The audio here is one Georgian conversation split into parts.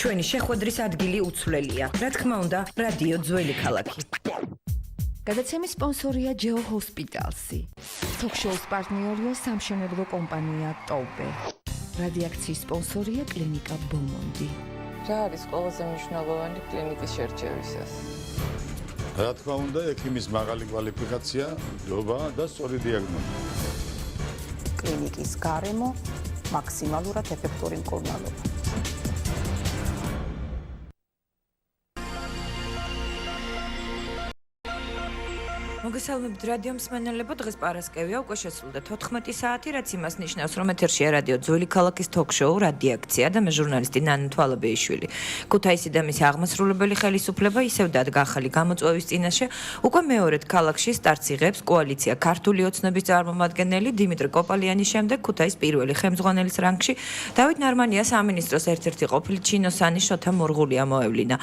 ჩვენი შეხვედრის ადგილი უცვლელია. რა თქმა უნდა, რადიო ძველი ქალაქი. გადაცემის სპონსორია Geo Hospitalsi. Talk-show-ს პარტნიორია სამშენებლო კომპანია Tobe. რადიაქციის სპონსორია კლინიკა Beaumonde. რა არის ყველაზე მნიშვნელოვანი კლინიკის შერჩევისას? რა თქმა უნდა, ექიმის მაღალი კვალიფიკაცია, ნდობა და სწორი დიაგნოზი. კლინიკის გარემო მაქსიმალურად ეფექტური მკურნალობა. მოგესალმებით რადიო მსმენელებო, დღეს პარასკევია, უკვე შესრულდა 14 საათი, რაც იმას ნიშნავს, რომ ეთერშია რადიო ძველი ქალაქის talk-show რადიაქცია და მე ჟურნალისტი ნანა თვალებეიშვილი. ქუთაისი და მისი აღმასრულებელი ხელისუფლება ისევ დადგა ახალი გამოწვევის წინაშე, უკვე მეორედ ქალაქში სტარტს იღებს კოალიცია ქართული ოცნების წარმომადგენელი დიმიტრი კოპალიანის შემდეგ ქუთაისის პირველი ხელმძღვანელის რანგში დავით ნარმანია სამინისტროს ერთ-ერთი ყოფილი ჩინოსანი შოთა მორღულია მოევლინა.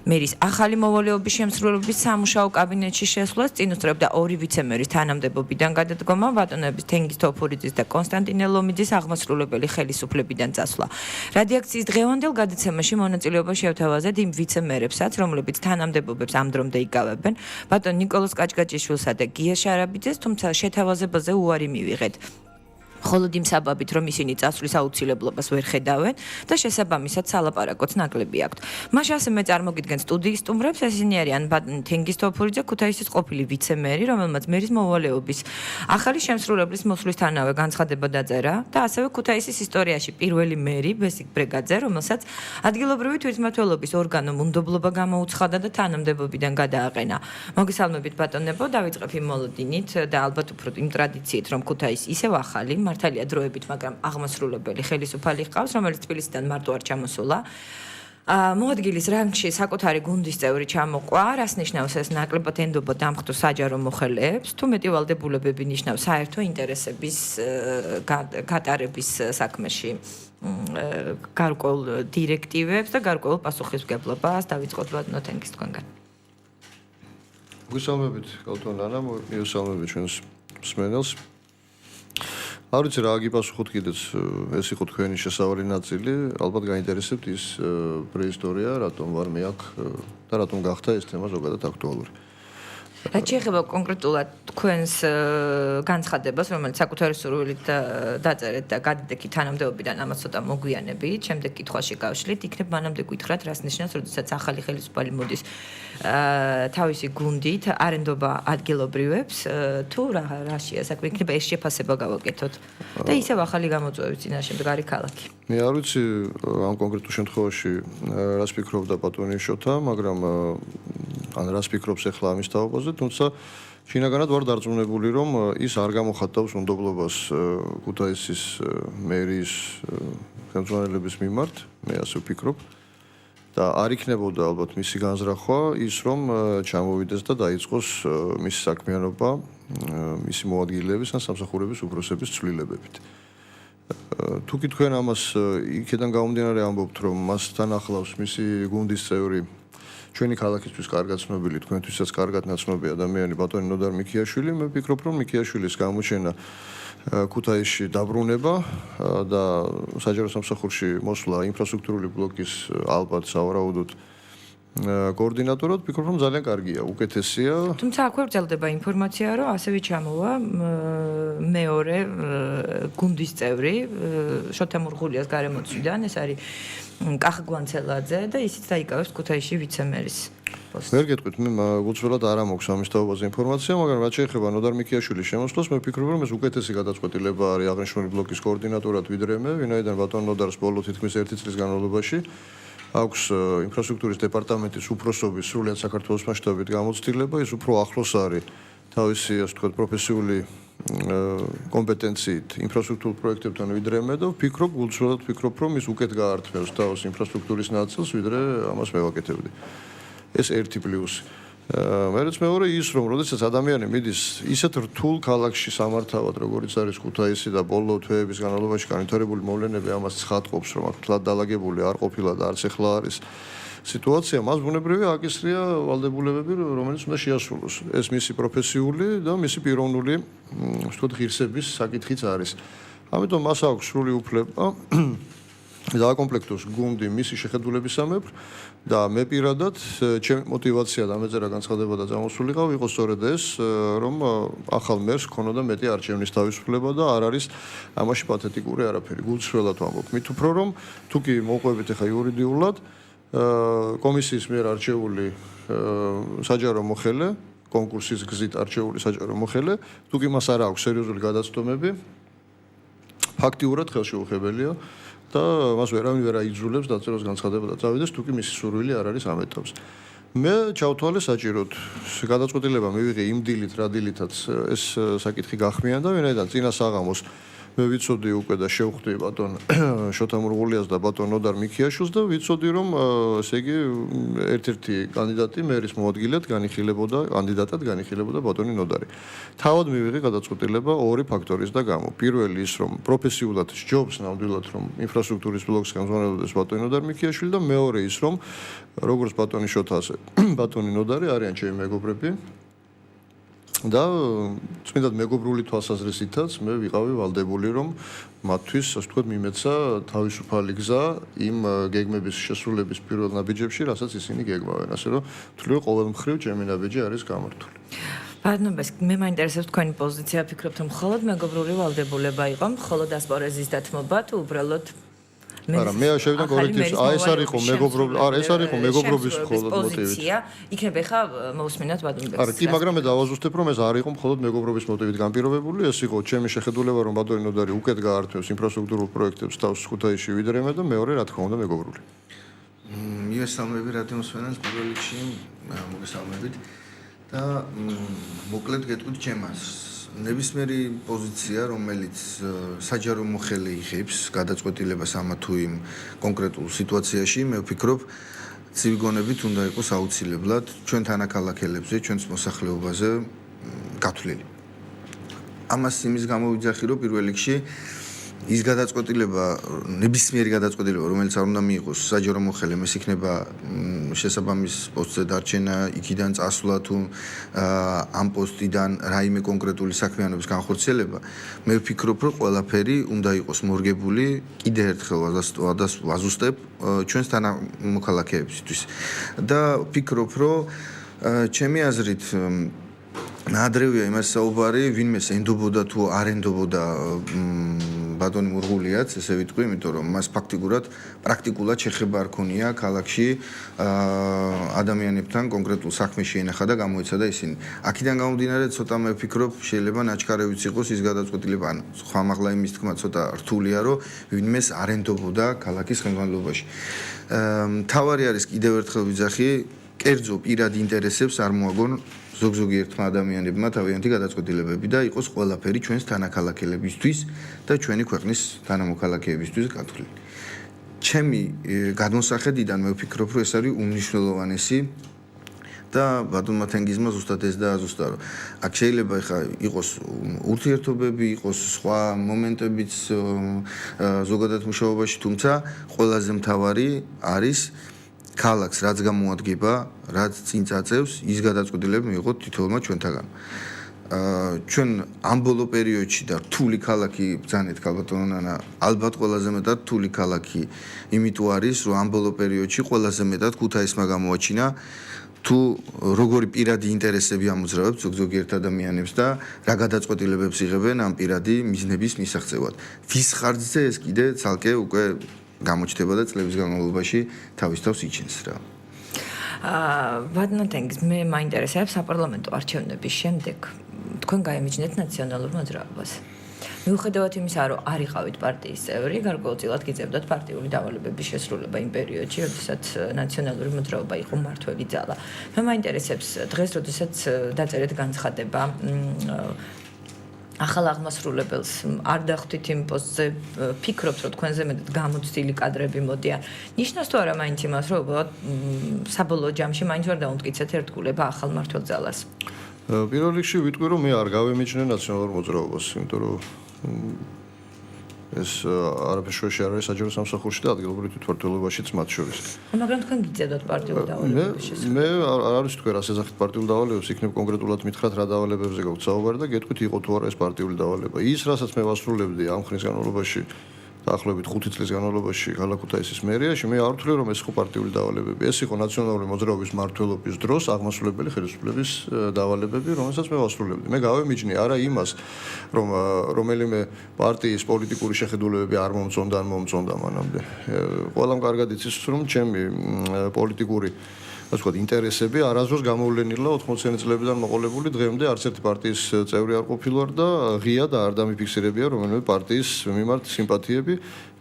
მერის ახალი მოვალეობის შემსრულებლობის სამუშაო კაბინეტში შესვლას წინუსწრებდა ორი ვიცემერის თანამდებობიდან გადადგომა, ბატონების თენგიზ თოფურიძის და კონსტანტინე ლომიძის აღმასრულებელი ხელისუფლებიდან წასვლა. რადიაქციის დღევანდელ გადაცემაში მონაწილეობა შევთავაზეთ იმ ვიცემერებსაც, რომლებიც თანამდებობებს ამ დრომდე იკავებენ, ბატონ ნიკოლოზ კაჭკაჭიშვილსა და გია შარაბიძეს, თუმცა შეთავაზებაზე უარი მივიღეთ. მხოლოდ იმ საბაბით, რომ ისინი წასვლის აუცილებლობას ვერ ხედავენ და შესაბამისად სალაპარაკოც ნაკლები აქვთ. მაშ ასევე წარმოგიდგენთ სტუდიის სტუმრებს, ესენი არიან ბატონი თენგიზ თოფურიძე, ქუთაისის ყოფილი ვიცემერი, რომელმაც მერის მოვალეობის ახალი შემსრულებლის მოსვლისთანავე განცხადება დაწერა და ასევე ქუთაისის ისტორიაში პირველი მერი ბესიკ ბრეგაძე, რომელსაც ადგილობრივი თვითმმართველობის ორგანომ უნდობლობა გამოუცხადა და თანამდებობიდან გადააყენა. მოგესალმებით ბატონებო, დავიწყებ იმ მოლოდინით და ალბათ უფრო იმ ტრადიციით, რომ ქუთაისი ისევ ახალი მართალია დროებით, მაგრამ აღმასრულებელი ხელისუფალი ჰყავს, რომელიც თბილისიდან მარტო არ ჩამოსულა. მოადგილის რანგში საკუთარი გუნდის წევრი ჩამოყვა, რას ნიშნავს ეს ნაკლებად ენდობა დამხტო საჯარო მოხელეებს, თუ მეტი ვალდებულებები ნიშნავს საერთო ინტერესების გატარების საქმეში გარკვეულ დირექტივებს და გარკვეულ პასუხისმგებლობას. დავიწყოთ ბატონო თენგიზ თქვენგან. მოგესალმებით, კალთონ ანა, მოგესალმებით ჩვენს მსმენელს. არ ვიცი რა გიპასუხოთ კიდეც, ეს იყო თქვენი შესავალი ნაწილი, ალბათ გაინტერესებთ ის პრეისტორია, რატომ ვარ მე აქ და რატომ გახდა ეს თემა ზოგადად აქტუალური. რაც შეეხება კონკრეტულად თქვენს განცხადებას, რომელიც საკუთარი სურვილით დაწერეთ და გადიდექით თანამდებობიდან ამას ცოტა მოგვიანებით, შემდეგ კითხვაში გავშლით, იქნებ მანამდე გითხრათ, რას ნიშნავს, როდესაც ახალი ხელისუფალი მოდის თავისი გუნდით, არენდობა ადგილობრივებს, თუ რაშია საქმე, იქნება ეს შეფასება გავაკეთოთ და ისევ ახალი გამოწვევის წინაშე მდგარი ქალაქი. მე არ ვიცი ამ კონკრეტულ შემთხვევაში რას ფიქრობდა ბატონი შოთა, მაგრამ ან რას ფიქრობს ახლა ამის თაობაზე, თუმცა შინაგანად ვარ დარწმუნებული, რომ ის არ გამოხატავს უნდობლობას ქუთაისის მერიის ხელმძღვანელების მიმართ, მე ასე ვფიქრობ. და არ იქნებოდა ალბათ მისი განზრახვა ის, რომ ჩამოვიდეს და დაიწყოს მისი საქმიანობა მისი მოადგილეების ან სამსახურების უფროსების ცვლილებებით. თუ კი თქვენ ამას იქიდან გამომდინარე ამბობთ, რომ მასთან ახლავს მისი გუნდის წევრი ჩვენი ქალაქისთვის კარგად ცნობილი, თქვენთვისაც კარგად ნაცნობი ადამიანი ბატონი ნოდარ მიქიაშვილი, მე ვფიქრობ, რომ მიქიაშვილის გამოჩენა ქუთაისში დაბრუნება და საჯარო სამსახურში მოსვლა ინფრასტრუქტურული ბლოკის ალბათ სავარაუდოდ კოორდინატორად, ვფიქრობ, რომ ძალიან კარგია, უკეთესია. თუმცა აქვე ვრცელდება ინფორმაცია, რომ ასევე ჩამოვა მეორე გუნდის წევრი შოთა მორღულიას გარემოცვიდან, ეს არის კახა გვანცელაძე და ისიც დაიკავებს ქუთაისში ვიცემერის პოსტს. ვერ გეტყვით, მე უცვლელად არ ამოქვს ამის თაობაზე ინფორმაცია, მაგრამ რაც შეეხება ნოდარ მიქიაშვილის შემოსვლას, მე ვფიქრობ, რომ ეს უკეთესი გადაწყვეტილება არის აღნიშნული ბლოკის კოორდინატორად ვიდრე მე, ვინაიდან ბატონ ნოდარს ბოლო თითქმის 1 წლის განმავლობაში აქვს ინფრასტრუქტურის დეპარტამენტის უფროსობის სრულად საქართველოს მასშტაბით გამოცდილება, ის უფრო ახლოს არის თავისი, ასე ვთქვათ, პროფესიული კომპეტენციით ინფრასტრუქტურულ პროექტებთან ვიდრე მე და ვფიქრობ, გულწრფელად ვფიქრობ, რომ ის უკეთ გაართმევს თავს ინფრასტრუქტურის ნაწილს, ვიდრე ამას მევაკეთებდი. ეს ერთი პლუსი. მეც მეორე ის, რომ როდესაც ადამიანი მიდის ისეთ რთულ ქალაქში სამართავად, როგორიც არის ქუთაისი და ბოლო თვეების განმავლობაში განვითარებული მოვლენები ამას ცხადყოფს, რომ აქ თლად დალაგებული არ ყოფილა და არც ახლა არის სიტუაცია, მას ბუნებრივია აკისრია ვალდებულებები, რომელიც უნდა შეასრულოს. ეს მისი პროფესიული და მისი პიროვნული, ვთქვათ, ღირსების საკითხიც არის. ამიტომ მას აქვს სრული უფლება დააკომპლექტოს გუნდი მისი შეხედულებისამებრ და მე პირადად ჩემი мотиваცია და მეწერა განცხადება და წამოსულიყავ იყო სწორედ ეს რომ ახალ მერს ქონოდა მეტი არჩევნის თავისუფლება და არ არის ამაში პათეტიკური არაფერი გულწრფელად ვამბობ მით უფრო რომ თუ კი მოყვებით ახლა იურიდიულად კომისიის მიერ არჩეული საჯარო მოხელე კონკურსის გზით არჩეული საჯარო მოხელე თუ კი მას არ აქვს სერიოზული გადაცდომები ფაქტიურად ხელშეუხებელია და მას ვერავინ ვერ აიძულებს დაწეროს განცხადება და წავიდეს თუ კი მისი სურვილი არ არის ამ ეტაპზე. მე ჩავთვალე საჭიროდ გადაწყვეტილება მივიღე იმ დილით რა დილითაც ეს საკითხი გახმიანდა ვინაიდან წინა საღამოს მე ვიცოდი უკვე და შევხვდი ბატონ შოთა მურღულიას და ბატონ ნოდარ მიქიაშვილს და ვიცოდი რომ ესე იგი ერთ-ერთი კანდიდატი მერის მოადგილედ განიხილებოდა კანდიდატად განიხილებოდა ბატონი ნოდარი. თავად მივიღე გადაწყვეტილება ორი ფაქტორის და გამო. პირველი ის რომ პროფესიულად ჯობს ნამდვილად რომ ინფრასტრუქტურის ბლოკს ხელმძღვანელობდეს ბატონი ნოდარ მიქიაშვილი და მეორე ის რომ როგორც ბატონი შოთა ასე ბატონი ნოდარი არიან ჩემი მეგობრები და წმინდად მეგობრული თვალსაზრისითაც მე ვიყავი ვალდებული რომ მათთვის ასე ვთქვათ მიმეცა თავისუფალი გზა იმ გეგმების შესრულების პირველ ნაბიჯებში რასაც ისინი გეგმავენ ასე რომ თვლი ყოველ მხრივ ჩემი ნაბიჯი არის გამართული ბატონობას მე მაინტერესებს თქვენი პოზიცია ფიქრობთ რომ მხოლოდ მეგობრული ვალდებულება იყო მხოლოდ ასპარეზის დათმობა თუ უბრალოდ არა მე შევიდან კოლექტივს ეს არ იყო მეგობრობის არა ეს არ იყო მეგობრობის მხოლოდ მოტივით იქნება ხა მოусმინათ ბატონებს არა კი მაგრამ მე დავაზუსტებ რომ ეს არ იყო მხოლოდ მეგობრობის მოტივით განპირობებული ეს იყო ჩემი შეხედულება რომ ბატონი ნოდარი უკეთ გაართვევს ინფრასტრუქტურულ პროექტებს თავს ხუთაისში ვიდრეμε და მეორე რა თქმა უნდა მეგობრული მივესალმები რადიო მსმენელს პირველ რიგში მოგესალმებით და მოკლედ გეტყვით ჩემას ნებისმიერი პოზიცია, რომელიც საჯარო მოხელე იღებს გადაწყვეტილებას ამა თუ იმ კონკრეტულ სიტუაციაში, მე ვფიქრობ, ცივი გონებით უნდა იყოს აუცილებლად ჩვენ თანაქალაქელებზე, ჩვენს მოსახლეობაზე გათვლილი. ამას იმის გამო ვიძახი, რომ პირველ რიგში ის გადაწყვეტილება, ნებისმიერი გადაწყვეტილება, რომელიც არ უნდა მიიღოს საჯარო მოხელემ, ეს იქნება შესაბამის პოსტზე დარჩენა, იქიდან წასვლა თუ ამ პოსტიდან რაიმე კონკრეტული საქმიანობის განხორციელება, მე ვფიქრობ, რომ ყველაფერი უნდა იყოს მორგებული, კიდევ ერთხელ ვაზუსტებ ჩვენს თანამოქალაქეებისთვის. და ვფიქრობ, რომ ჩემი აზრით ნაადრევია იმას საუბარი, ვინმე ენდობოდა თუ არ ენდობოდა ბატონი მურღულიაც, ესე ვიტყვი, იმიტომ რომ მას პრაქტიკულად შეხება არ ქონია ქალაქში ადამიანებთან კონკრეტულ საქმეში ენახა და გამოეცადა ისინი. აქედან გამომდინარე, ცოტა მე ვფიქრობ, შეიძლება ნაჩქარევიც იყოს ის გადაწყვეტილება, ან სხვა მაღლა იმის თქმა ცოტა რთულია, რომ ვინმეს არ ენდობოდა ქალაქის ხელმძღვანელობაში. მთავარი არის კიდევ ერთხელ ვიძახი, კერძო პირადი ინტერესებს არ მოაგონ ზოგ-ზოგი ერთმა ადამიანებმა თავიანთი გადაწყვეტილებები და იყოს ყველაფერი ჩვენს თანაქალაქელებისთვის და ჩვენი ქვეყნის თანამოქალაქეებისთვის გათვლილი. ჩემი გადმოსახედიდან მე ვფიქრობ, რომ ეს არის უმნიშვნელოვანესი და ბატონმა თენგიზმა ზუსტად ეს დააზუსტა, რომ აქ შეიძლება ხა იყოს ურთიერთობები, იყოს სხვა მომენტებიც ზოგადად მუშაობაში, თუმცა ყველაზე მთავარი არის ქალაქს რაც გამოადგება, რაც წინ წაწევს, ის გადაწყვეტილება მიიღოთ თითოეულმა ჩვენთაგან. ჩვენ ამ ბოლო პერიოდში და რთული ქალაქი ბრძანეთ ქალბატონონა, ალბათ ყველაზე მეტად რთული ქალაქი იმიტომ არის, რომ ამ ბოლო პერიოდში ყველაზე მეტად ქუთაისმა გამოაჩინა თუ როგორი პირადი ინტერესები ამოძრავებს ზოგ-ზოგი ერთ ადამიანებს და რა გადაწყვეტილებებს იღებენ ამ პირადი მიზნების მისაღწევად. ვის ხარჯზე ეს კიდე ცალკე უკვე გამოჩნდება და წლების განმავლობაში თავის თავს იჩენს რა. ბატონო თენგიზ მე მაინტერესებს საპარლამენტო არჩევნების შემდეგ თქვენ გაემიჯნეთ ნაციონალურ მოძრაობას. მიუხედავად იმისა, რომ არ იყავით პარტიის წევრი, გარკვეულწილად გიწევდათ პარტიული დავალებების შესრულება იმ პერიოდში, როდესაც ნაციონალური მოძრაობა იყო მმართველი ძალა. მე მაინტერესებს დღეს, როდესაც დაწერეთ განცხადება ახალ აღმასრულებელს არ დახვდით იმ პოსტზე, ფიქრობთ, რომ თქვენზე მეტად გამოცდილი კადრები მოდიან. ნიშნავს თუ არა მაინც იმას, რომ საბოლოო ჯამში მაინც ვერ დაუნტკიცეთ ერთგულება ახალ მმართველ ძალას? პირველ რიგში ვიტყვი, რომ მე არ გავემიჯნე ნაციონალურ მოძრაობას, იმიტომ რომ ეს არაფერში არ არის საჯარო სამსახურში და ადგილობრივ თვითმმართველობაშიც მათ შორის. მაგრამ თქვენ გიწევდათ პარტიულ დავალებების შესრულება. მე არ არის თქვენ რას ეძახით პარტიულ დავალებებს, იქნებ კონკრეტულად მითხრათ რა დავალებებზე გაქვთ საუბარი და გეტყვით იყო თუ არა ეს პარტიული დავალება. ის, რასაც მე ვასრულებდი ამ ხნის განმავლობაში დაახლოებით 5 წლის განმავლობაში ქალაქ ქუთაისის მერიაში. მე არ ვთვლი რომ ეს იყო პარტიული დავალებები. ეს იყო ნაციონალური მოძრაობის მმართველობის დროს აღმასრულებელი ხელისუფლების დავალებები, რომელსაც მე ვასრულებდი. მე გავემიჯნე არა იმას, რომ რომელიმე პარტიის პოლიტიკური შეხედულებები არ მომწონდა მანამდე. ყველამ კარგად იცის რომ ჩემი პოლიტიკური ასე ვთქვათ, ინტერესები არასდროს გამოვლენილა 80-იანი წლებიდან მოყოლებული დღემდე არც ერთი პარტიის წევრი არ ყოფილვარ და ღია და არ დამიფიქსირებია რომელიმე პარტიის მიმართ სიმპათიები.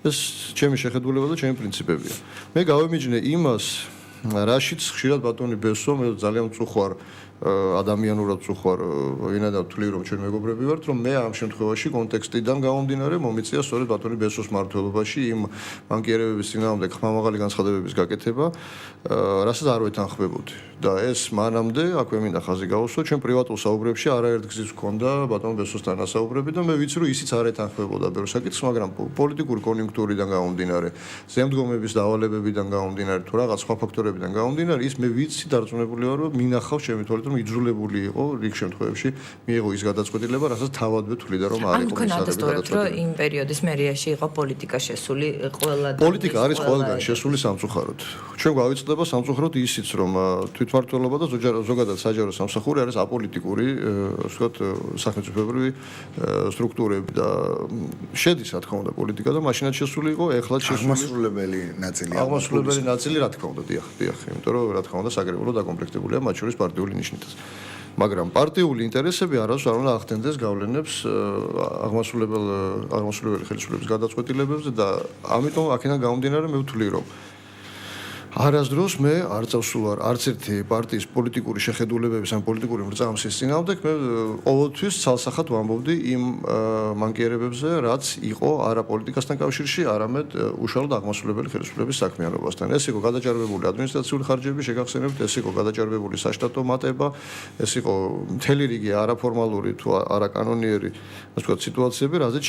ეს ჩემი შეხედულება და ჩემი პრინციპებია. მე გავემიჯნე იმას, რაშიც ხშირად ბატონი ბესო, მე ძალიან მწუხვარ ადამიანურად წუხვარ ვინაიდან ვთვლი რომ ჩვენ მეგობრები ვართ რომ მე ამ შემთხვევაში კონტექსტიდან გამომდინარე მომიწია სწორედ ბატონი ბესოს მმართველობაში იმ ბანკიერებების წინააღმდეგ ხმამაღალი განცხადებების გაკეთება რასაც არ ვეთანხმებოდი და ეს მანამდე აქვე მინდა ხაზი გავუსვა ჩვენ პრივატულ საუბრებში არაერთ გზის ჰქონდა ბატონ ბესოსთან ასაუბრები და მე ვიცი რომ ისიც არ ეთანხმებოდა ბევრ საკითხს მაგრამ პოლიტიკური კონიუნქტურიდან გამომდინარე ზემდგომების დავალებებიდან გამომდინარე თუ რაღაც სხვა ფაქტორებიდან გამომდინარე ის მე ვიცი დარწმუნებული ვარ რომ მინახავს ჩემი თვალით რომ იძულებული იყო რიგ შემთხვევებში მიიღო ის გადაწყვეტილება, რასაც თავადვე თვლიდა რომ არ იყო ისარები რომ იმ პერიოდის მერიაში იყო პოლიტიკა შესული ყველა პოლიტიკა არის ყველგან შესული სამწუხაროდ. ჩვენ გვავიწყდება სამწუხაროდ ისიც რომ თვითმმართველობა და ზოგადად საჯარო სამსახური არის აპოლიტიკური, ასე ვთქვათ, სახელმწიფოებრივი სტრუქტურები და შედის რა თქმა უნდა პოლიტიკა და მაშინაც შესული იყო, ეხლაც შესული აღმასრულებელი ნაწილია. აღმასრულებელი ნაწილი რა თქმა უნდა, დიახ, იმიტომ რომ რა თქმა უნდა საგრებულო დაკომპლექტებულია მათ შორის პარტიული ნიშნით. მაგრამ პარტიული ინტერესები არასდროს არ უნდა ახდენდეს გავლენებს აღმასრულებელი ხელისუფლების გადაწყვეტილებებზე და ამიტომ აქედან გამომდინარე მე ვთვლი რომ არასდროს მე არ წავსულვარ არც ერთი პარტიის პოლიტიკური შეხედულებების ან პოლიტიკური მრწამსის წინააღმდეგ მე ყოველთვის ცალსახად ვამბობდი იმ მანკიერებებზე რაც იყო არა პოლიტიკასთან კავშირში არამედ უშუალოდ აღმასრულებელი ხელისუფლების საქმიანობასთან ეს იყო გადაჭარბებული ადმინისტრაციული ხარჯები შეგახსენებთ ეს იყო გადაჭარბებული საშტატო მატება ეს იყო მთელი რიგი არაფორმალური თუ არაკანონიერი ასე ვთქვათ სიტუაციები რაზეც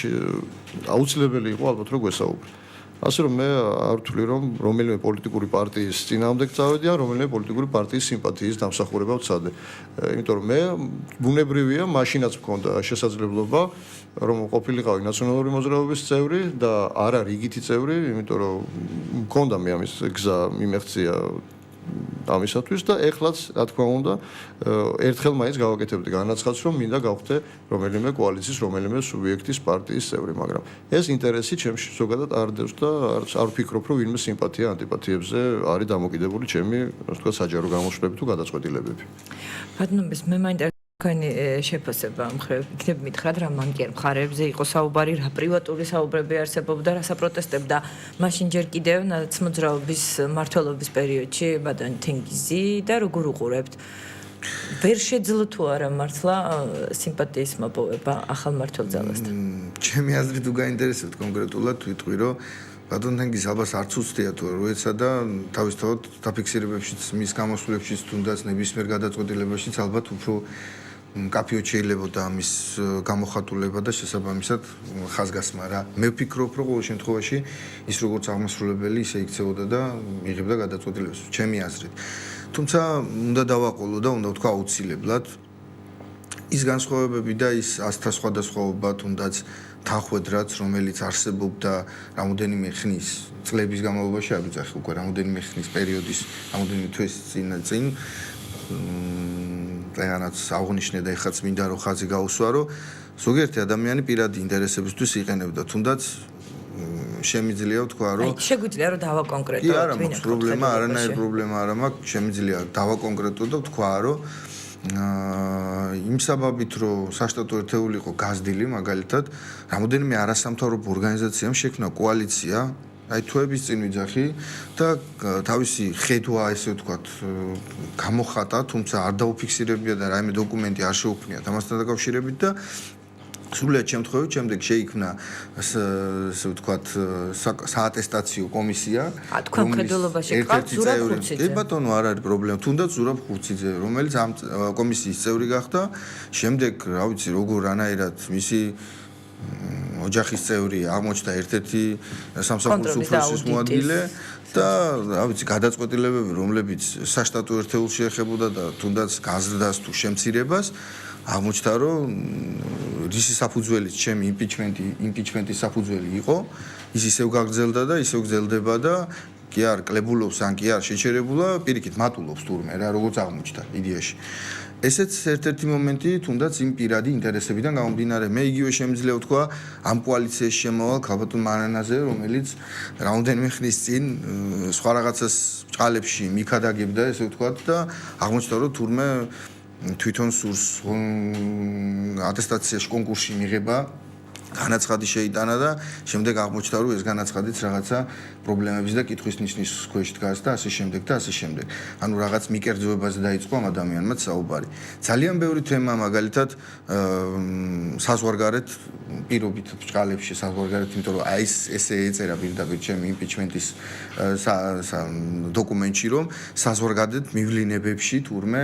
აუცილებელი იყო ალბათ რომ გვესაუბრო ასე რომ მე არ ვთვლი რომ რომელიმე პოლიტიკური პარტიის წინააღმდეგ წავედი ან რომელიმე პოლიტიკური პარტიის სიმპათიის დამსახურება ვცადე. იმიტომ რომ მე ბუნებრივია მაშინაც მქონდა შესაძლებლობა რომ ყოფილიყავი ნაციონალური მოძრაობის წევრი და არა რიგითი წევრი, იმიტომ რომ მქონდა მე ამის გზა მიმეღწია ამისათვის და ეხლაც რა თქმა უნდა ერთხელ მაინც გავაკეთებდი განაცხადს რომ მინდა გავხდე რომელიმე კოალიციის რომელიმე სუბიექტის პარტიის წევრი მაგრამ ეს ინტერესი ჩემში ზოგადად არ დევს და არ ვფიქრობ რომ ვინმე სიმპათია ანტიპათიებზე არის დამოკიდებული ჩემი ასე ვთქვათ საჯარო გამოშვები თუ გადაწყვეტილებები ბატონობის მე მაინტერესებს თქვენი შეფასება ამ ხრივ იქნებ მითხრათ რა მანკიერ მხარეებზე იყო საუბარი რა პრივატული საუბრები არსებობდა რა საპროტესტებდა მაშინ ჯერ კიდევ ნაცმოძრაობის მმართველობის პერიოდში ბატონი თენგიზი და როგორ უყურებთ ვერ შეძლო თუ არა მართლა სიმპათიის მოპოვება ახალ მმართველ ძალასთან ჩემი აზრით თუ გაინტერესებთ კონკრეტულად ვიტყვი რომ ბატონ თენგიზს ალბათ არც უცდია თუ როეცა და თავისთავად დაფიქსირებებშიც მის გამოსვლებშიც თუნდაც ნებისმიერ გადაწყვეტილებაშიც ალბათ უფრო კაფეო შეიძლებოდა ამის გამოხატულება და შესაბამისად ხაზგასმა რა. მე ვფიქრობ, რომ ყოველ შემთხვევაში ის როგორც აღმასრულებელი ისე იქცეოდა და მიიღებდა გადაწყვეტილებებს, ჩემი აზრით. თუმცა უნდა დავაყოლო და უნდა ვთქვა აუცილებლად ის განსხვავებები და ის ასთა სხვადასხვაობა თუნდაც თანხმედრაც, რომელიც არსებობდა რამოდენიმე ხნის წლების განმავლობაში, არ ვიცი უკვე რამოდენიმე ხნის პერიოდის, რამოდენიმე თვის წინ რაღაც აღნიშნე და ეხაც მინდა რომ ხაზი გაუსვა რომ ზოგიერთი ადამიანი პირადი ინტერესებისთვის იყენებდა თუნდაც შემიძლია ვთქვა რომ შეგვიძლია რომ დავაკონკრეტოთ კი არა მაქვს პრობლემა არანაირი პრობლემა არ მაქვს შემიძლია დავაკონკრეტოთ და ვთქვა რომ იმ საბაბით რომ საშტატო ერთეული იყო გაზრდილი მაგალითად რამოდენიმე არასამთავრობო ორგანიზაციამ შექმნა კოალიცია აი თვეების წინ ვიძახი და თავისი ხედვა ესე ვთქვათ გამოხატა თუმცა არ დაუფიქსირებია და რაიმე დოკუმენტი არ შეუქმნიათ ამასთან დაკავშირებით და სრულად შემთხვევით შემდეგ შეიქმნა ასე ვთქვათ საატესტაციო კომისია თქვენ ხედულობაში ყავთ ზურაბ ხურციძე კი ბატონო არ არის პრობლემა თუნდაც ზურაბ ხურციძე რომელიც ამ კომისიის წევრი გახდა შემდეგ რა ვიცი როგორ რანაირად მისი ოჯახის წევრი აღმოჩნდა ერთ-ერთი სამსახურის უფროსის მოადგილე და რა ვიცი გადაწყვეტილებები რომლებიც საშტატო ერთეულს შეეხებოდა და თუნდაც გაზრდას თუ შემცირებას აღმოჩნდა რომ რისი საფუძველიც ჩემი იმპიჩმენტის საფუძველი იყო ის ისევ გაგრძელდა და ისევ გრძელდება და კი არ კლებულობს ან კი არ შეჩერებულა პირიქით მატულობს თურმე რა როგორც აღმოჩნდა იდეაში ესეც ერთ-ერთი მომენტი თუნდაც იმ პირადი ინტერესებიდან გამომდინარე მე იგივე შემიძლია ვთქვა ამ კოალიციის შემოვალ ქალბატონ მარანაზე რომელიც რამდენიმე ხნის წინ სხვა რაღაცას ბჭყალებში მიქადაგებდა ესე ვთქვათ და აღმოჩნდა რომ თურმე თვითონ სურს ატესტაციაში კონკურსში მიღება განაცხადი შეიტანა და შემდეგ აღმოჩნდა რომ ეს განაცხადიც რაღაცა პრობლემების და კითხვის ნიშნის ქვეშ დგას და ასე შემდეგ და ასე შემდეგ. ანუ რაღაც მიკერძოებაზე დაიწყო ამ ადამიანმაც საუბარი. ძალიან ბევრი თემა მაგალითად საზღვარგარეთ პირობით ბჭყალებში საზღვარგარეთ, იმიტომ რომ აი ესე ეწერა პირდაპირ ჩემი იმპიჩმენტის დოკუმენტში რომ საზღვარგარეთ მივლინებებში თურმე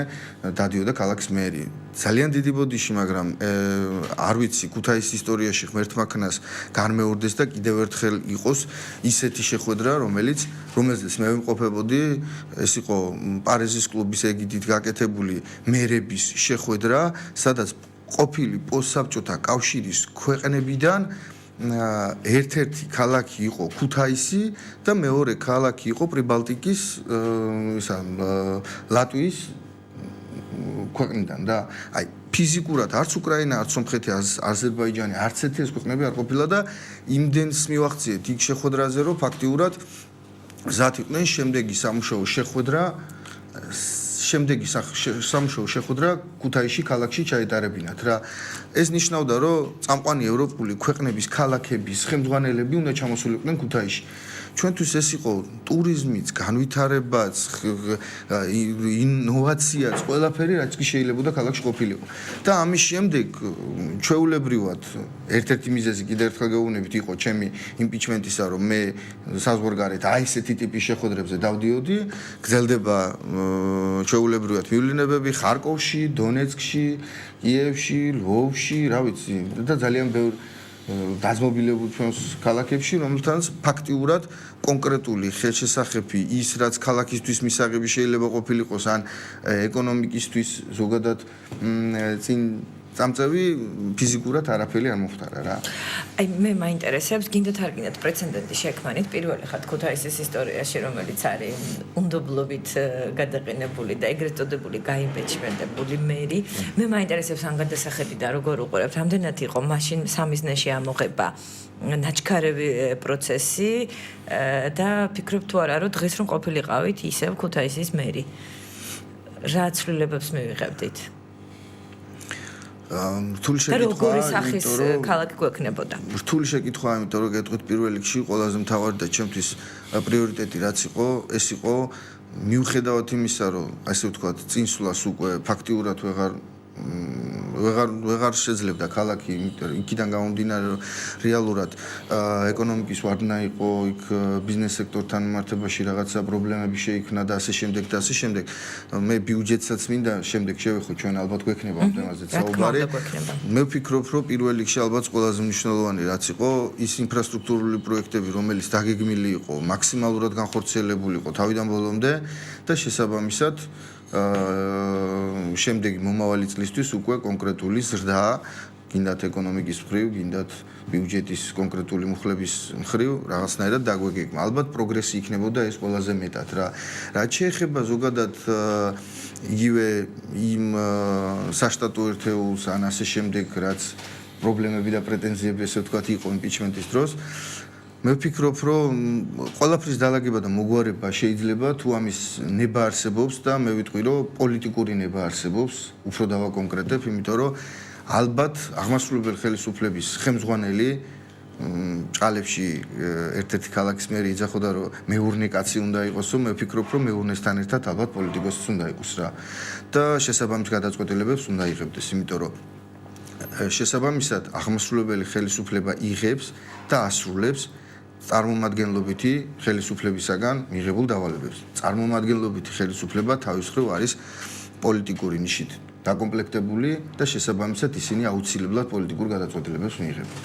დადიოდა ქალაქის მერი. ძალიან დიდი ბოდიში, მაგრამ არ ვიცი ქუთაისის ისტორიაში ღმერთმა ქნას განმეორდეს და კიდევ ერთხელ იყოს ისეთი შეხვედრა, რომელზეც მე ვიმყოფებოდი, ეს იყო პარიზის კლუბის ეგიდით გაკეთებული მერების შეხვედრა, სადაც ყოფილი პოსტსაბჭოთა კავშირის ქვეყნებიდან ერთ-ერთი ქალაქი იყო ქუთაისი და მეორე ქალაქი იყო პრიბალტიკის ლატვიის ქვეყნიდან და აი ფიზიკურად არც უკრაინა, არც სომხეთი, აზერბაიჯანი, არც ერთი ეს ქვეყნები არ ყოფილა და იმდენს მივახციეთ იქ შეხვედრაზე, რომ ფაქტიურად გზად იყვნენ შემდეგი სამუშაო შეხვედრა ქუთაისში ქალაქში ჩაეტარებინათ რა. ეს ნიშნავდა, რომ წამყვანი ევროპული ქვეყნების ქალაქების ხელმძღვანელები უნდა ჩამოსულიყვნენ ქუთაისში. ჩვენთვის ეს იყო ტურიზმიც, განვითარებაც, ინოვაციაც, ყველაფერი რაც კი შეიძლება ქალაქში ყოფილიყო. და ამის შემდეგ ჩვეულებრივად ერთ-ერთი მიზეზი კიდევ ერთხელ გეუბნებით იყო ჩემი იმპიჩმენტისა, რომ მე საზღვარგარეთ აი ესეთი ტიპის შეხვედრებზე დავდიოდი, გრძელდება ჩვეულებრივად მივლინებები ხარკოვში, დონეცკში, კიევში, ლვოვში, რა ვიცი, და ძალიან ბევრი დაზმობილებულ ჩვენს ქალაქებში, რომელთანაც ფაქტიურად კონკრეტული ხელშესახები ის, რაც ქალაქისთვის მისაღები შეიძლება ყოფილიყოს, ან ეკონომიკისთვის ზოგადად წინ წამწევი ფიზიკურად არაფერი არ მოხდარა რა. აი მე მაინტერესებს, გინდათ არ გინდათ პრეცედენტი შექმნით პირველი ხართ ქუთაისის ისტორიაში, რომელიც არის უნდობლობით გადაყენებული და ეგრეთ წოდებული გაიმპიჩმენტებული მერი. მე მაინტერესებს ამ გადასახედი და როგორ უყურებთ, რამდენად იყო მაშინ სამიზნეში ამოღება ნაჩქარევი პროცესი და ფიქრობ თუ არა, რომ დღეს რომ ყოფილიყავით ისევ ქუთაისის მერი. რა ცვლილებებს მივიღებდით? რთული შეკითხვა, როგორი სახის ქალაქი გვექნებოდა? რთული შეკითხვა, იმიტომ რომ გეტყვით პირველ რიგში ყველაზე მთავარი და ჩემთვის პრიორიტეტი რაც იყო, ეს იყო მიუხედავად იმისა, რომ ასე ვთქვათ, წინსვლას უკვე ფაქტიურად ვეღარ შეძლებდა ქალაქი, იქიდან გამომდინარე, რომ რეალურად ეკონომიკის ვარდნა იყო, იქ ბიზნეს სექტორთან მიმართებაში რაღაცა პრობლემები შეიქმნა და ასე შემდეგ და ასე შემდეგ. მე ბიუჯეტსაც მინდა შემდეგ შევეხო, ჩვენ ალბათ გვექნება ამ თემაზე საუბარი. მე ვფიქრობ, რომ პირველ რიგში ალბათ ყველაზე მნიშვნელოვანი რაც იყო, ის ინფრასტრუქტურული პროექტები, რომელიც დაგეგმილი იყო, მაქსიმალურად განხორციელებული იყო თავიდან ბოლომდე და შესაბამისად შემდეგი მომავალი წლისთვის უკვე კონკრეტული ზრდა გინდათ ეკონომიკის მხრივ, გინდათ ბიუჯეტის კონკრეტული მუხლების მხრივ რაღაცნაირად დაგვეგეგმა. ალბათ პროგრესი იქნებოდა ეს ყველაზე მეტად რა. რაც შეეხება ზოგადად იგივე იმ საშტატო ერთეულს ან ასე შემდეგ, რაც პრობლემები და პრეტენზიები ესე ვთქვათ იყო იმპიჩმენტის დროს, მე ვფიქრობ, რომ ყველაფრის დალაგება და მოგვარება შეიძლება თუ ამის ნება არსებობს და მე ვიტყვი, რომ პოლიტიკური ნება არსებობს, უფრო დავაკონკრეტებ, იმიტომ რომ ალბათ აღმასრულებელი ხელისუფლების ხელმძღვანელი ჭალებში ერთ-ერთი ქალაქის მერი იძახოდა, რომ მეურნე კაცი უნდა იყოსო, მე ვფიქრობ, რომ მეურნესთან ერთად ალბათ პოლიტიკოსიც უნდა იყოს რა. და შესაბამის გადაწყვეტილებებს უნდა იღებდეს, იმიტომ რომ შესაბამისად აღმასრულებელი ხელისუფლება იღებს და ასრულებს წარმომადგენლობითი ხელისუფლებისაგან მიღებულ დავალებებს. წარმომადგენლობითი ხელისუფლება თავის მხრივ არის პოლიტიკური ნიშით დაკომპლექტებული და შესაბამისად ისინი აუცილებლად პოლიტიკურ გადაწყვეტილებებს მიიღებენ.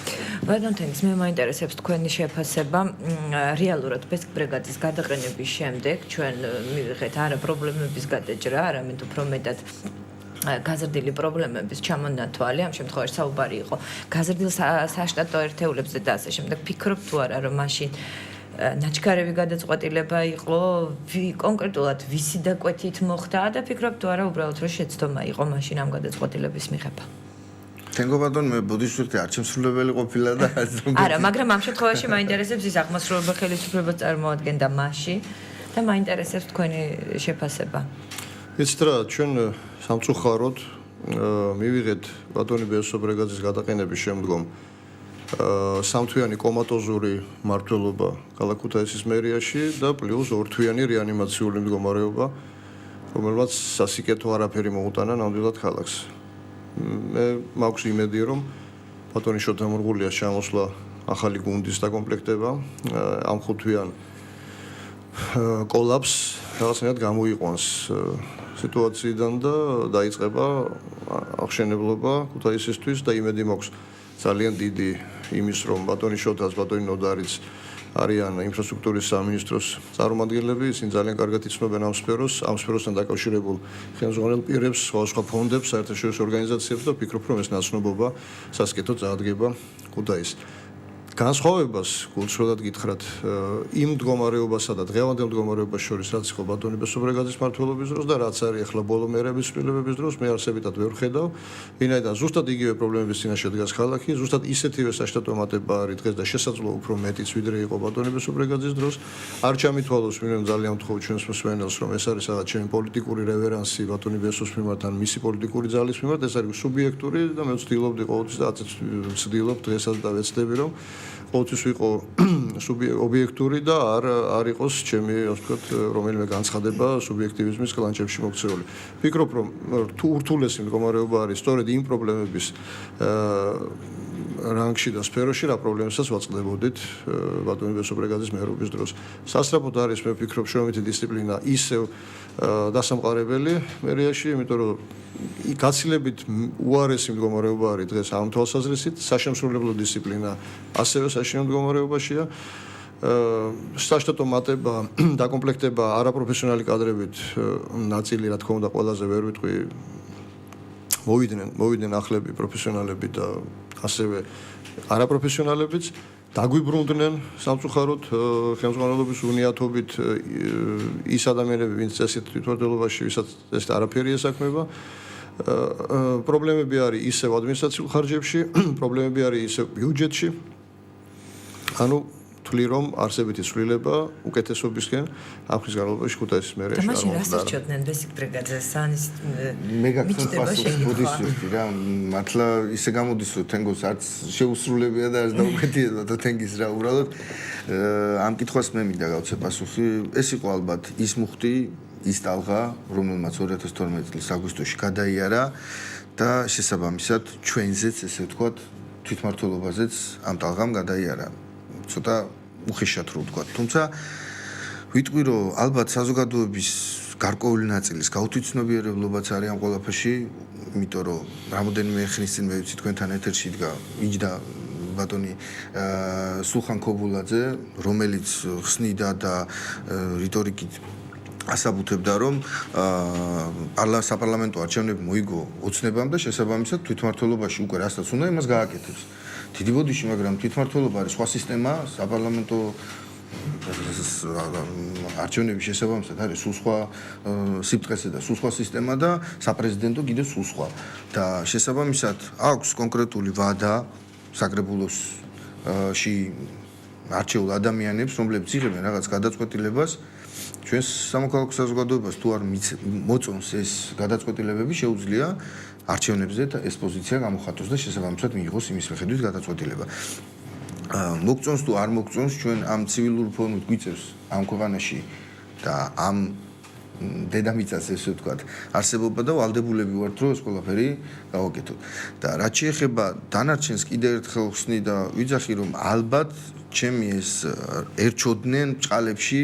ბატონ თენგის, მე მაინტერესებს თქვენი შეფასება რეალურად ბესკ ბრიგადის გადაყენების შემდეგ ჩვენ მივიღეთ არა პრობლემების გადაჭრა, არამედ უფრო მეტად გაზრდილი პრობლემების ჩამონათვალი, ამ შემთხვევაში საუბარი იყო გაზრდილ საშტატო ერთეულებზე და ასე შემდეგ. ფიქრობ თუ არა, რომ მაშინ ნაჩქარევი გადაწყვეტილება იყო, კონკრეტულად ვისი დაკვეთით მოხდა და ფიქრობ თუ არა უბრალოდ რომ შეცდომა იყო მაშინ ამ გადაწყვეტილების მიღება. თენგო ბატონ, მე ბოდიშურთი არჩევსრულებელი ყოფილა და არა, მაგრამ ამ შემთხვევაში მაინტერესებს ის აღმასრულებელ ხელისუფლებას წარმოადგენდა მასში და მაინტერესებს თქვენი შეფასება. იცით რა, ჩვენ სამწუხაროდ მივიღეთ ბატონი ბესო ბრიგადის გადაყენების შემდგომ სამთვიანი კომატოზური მმართველობა ქალაქ ქუთაისის მერიაში და პლუს ორთვიანი რეანიმაციული მდგომარეობა, რომელმაც სასიკეთო არაფერი მოუტანა ნამდვილად ქალაქს. მე მაქვს იმედი, რომ ბატონი შოთა მურღულიას ჩამოსვლა ახალი გუნდის დაკომპლექტება ამ ხუთვიან კოლაპს რაღაცნაირად გამოიყვანს სიტუაციიდან და დაიწყება აღშენებლობა ქუთაისისთვის და იმედი მაქვს ძალიან დიდი იმის, რომ ბატონი შოთას, ბატონი ნოდარიც არიან ინფრასტრუქტურის სამინისტროს წარმომადგენლები, ისინი ძალიან კარგად იცნობენ ამ სფეროსთან დაკავშირებულ ხელმძღვანელ პირებს, სხვა ფონდებს, საერთაშორისო ორგანიზაციებს და ვფიქრობ, რომ ეს ნაცნობობა სასკეთო წარადგება ქუთაისს. განსხვავებას გულწრფელად გითხრათ იმ მდგომარეობასა და დღევანდელ მდგომარეობას შორის, რაც იყო ბატონი ბესო ბრიგადის მმართველობის დროს და რაც არის ახლა ბოლო მერების ცვლილებების დროს, მე არსებითად ვერ ხედავ, ვინაიდან ზუსტად იგივე პრობლემების წინაშე დგას ქალაქი, ზუსტად ისეთივე საშტატო მატება არის დღეს და შესაძლოა უფრო მეტიც ვიდრე იყო ბატონი ბესო ბრიგადის დროს. არ ჩამითვალოს ვინმე ძალიან ვთხოვ ჩვენს მსმენელს, რომ ეს არის რაღაც ჩემი პოლიტიკური რევერანსი ბატონი ბესოს მიმართ ან მისი პოლიტიკური ძალის მიმართ, ეს არის სუბიექტური და მე ვცდილობდი ყოველთვის და ვცდილობ დღესაც და ვეცდები, რომ ყოველთვის ვიყო ობიექტური და არ იყოს ჩემი, ასე ვთქვათ, რომელიმე განცხადება სუბიექტივიზმის კლანჩებში მოქცეული. ვფიქრობ, რომ თუ ურთულესი მდგომარეობა არის სწორედ იმ პრობლემების რანგში და სფეროში, რა პრობლემასაც ვაწყდებოდით ბატონი ბესო ბრიგადის მერობის დროს. სასწრაფოდ არის, მე ვფიქრობ, შრომითი დისციპლინა ისევ დასამყარებელი მერიაში, იმიტომ რომ გაცილებით უარესი მდგომარეობა არის დღეს ამ თვალსაზრისით, საშემსრულებლო დისციპლინა ასევე საშინო მდგომარეობაშია. საშტატო მატება, დაკომპლექტება არაპროფესიონალი კადრებით ნაწილი, რა თქმა უნდა, ყველაზე ვერ ვიტყვი მოვიდნენ ახლები პროფესიონალები და ასევე არაპროფესიონალებიც დაგვიბრუნდნენ სამწუხაროდ ხელმძღვანელობის უნიათობით ის ადამიანები, ვინც წესით თვითმმართველობაში, ვისაც ეს არაფერი ესაქმება. პრობლემები არის ისევ ადმინისტრაციულ ხარჯებში, პრობლემები არის ისევ ბიუჯეტში. ანუ თვლი რომ არსებითი ცვლილება უკეთესობისკენ ამ ხის განმავლობაში ქუთაისის მერიაში არ მაშინ მოხდა. რას ერჩოდნენ ბესიკ ბრიგადის სანის მე გაგცნობ პასუხს ბოდიშურთი რა, მართლა ისე გამოდის რომ თენგოს არც შეუსრულებია და არც დაუკეთია და თენგის რა უბრალოდ ამ კითხვას მე მინდა გავცე პასუხი. ეს იყო ალბათ ის მუხტი, ის ტალღა, რომელმაც 2012 წლის აგვისტოში გადაიარა და შესაბამისად ჩვენზეც ესე ვთქვათ თვითმმართველობაზეც ამ ტალღამ გადაიარა. ცოტა უხეშად რო ვთქვათ. თუმცა ვიტყვი რომ ალბათ საზოგადოების გარკვეული ნაწილის გაუთვითცნობიერებლობაც არის ამ ყველაფერში, იმიტომ რომ რამოდენიმე ხნის წინ მე ვიცი თქვენთან ეთერში იჯდა ბატონი სულხან ქობულაძე, რომელიც ხსნიდა და რიტორიკით ასაბუთებდა რომ საპარლამენტო არჩევნები მოიგო ოცნებამ და შესაბამისად თვითმმართველობაში უკვე რასაც უნდა იმას გააკეთებს. დიდი ბოდიში, მაგრამ თვითმმართველობა არის სხვა სისტემა, საპარლამენტო არჩევნების შესაბამისად არის სულ სხვა სიბრტყეზე და სულ სხვა სისტემა და საპრეზიდენტო კიდევ სულ სხვა. და შესაბამისად აქვს კონკრეტული ვადა საკრებულოში არჩეულ ადამიანებს, რომლებიც იღებენ რაღაც გადაწყვეტილებას ჩვენს სამოქალაქო საზოგადოებას თუ არ მოწონს ეს გადაწყვეტილებები, შეუძლია არჩევნებზე ეს პოზიცია გამოხატოს და შესაბამისად მიიღოს იმის მიხედვით გადაწყვეტილება. მოგწონს თუ არ მოგწონს, ჩვენ ამ ცივილურ ფორმით გვიწევს ამ ქვეყანაში და ამ დედამიწას ესე ვთქვათ, არსებობა და ვალდებულები ვართ, რომ ეს ყველაფერი გავაკეთოთ. და რაც შეეხება დანარჩენს კიდევ ერთხელ ხსნი და ვიძახი, რომ ალბათ ჩემი ეს ერჩოდნენ ბჭყალებში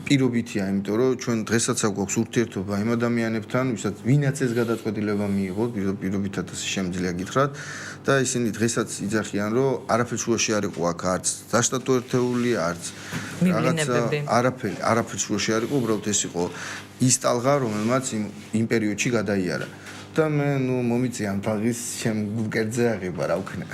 პირობითია, იმიტომ რომ ჩვენ დღესაც აქვს ურთიერთობა იმ ადამიანებთან, ვინაც ეს გადაწყვეტილება მიიღო, პირობითად ასე შემიძლია გითხრათ და ისინი დღესაც იძახიან, რომ არაფერი შუაში არ იყო აქ, არც დაშტატო ერთეული, არც არაფერი შუაში არ იყო, უბრალოდ ეს იყო ის ტალღა, რომელმაც იმ პერიოდში გადაიარა. და მე მომიწია ამ თაღის შემგუკერძე აღება, რა ვქნა.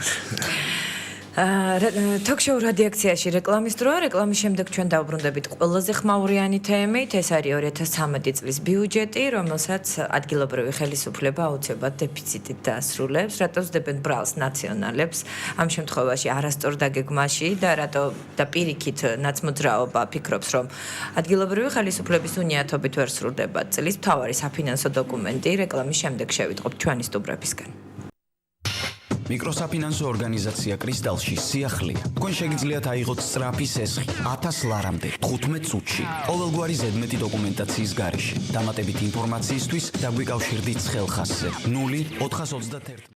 Talk-show რადიაქციაში რეკლამის დროა, რეკლამის შემდეგ ჩვენ დავბრუნდებით ყველაზე ხმაურიანი თემით, ეს არის 2013 წლის ბიუჯეტი, რომელსაც ადგილობრივი ხელისუფლება აუცილებლად დეფიციტით დაასრულებს, რატო ვსდებენ ბრალს ნაციონალებს ამ შემთხვევაში არასწორ დაგეგმაში და რატო და პირიქით ნაცმოძრაობა ფიქრობს, რომ ადგილობრივი ხელისუფლების უნიათობით ვერ სრულდება წლის მთავარი საფინანსო დოკუმენტი, რეკლამის შემდეგ შევიტყობთ ჩვენი სტუმრებისგან. მიკროსაფინანსო ორგანიზაცია კრისტალში სიახლეა. თქვენ შეგიძლიათ აიღოთ სწრაფი სესხი 1000 ლარამდე 15 წუთში. ყოველგვარი ზედმეტი დოკუმენტაციის გარეშე. დამატებით ინფორმაციისთვის დაგვიკავშირდით ხელხასზე 0421.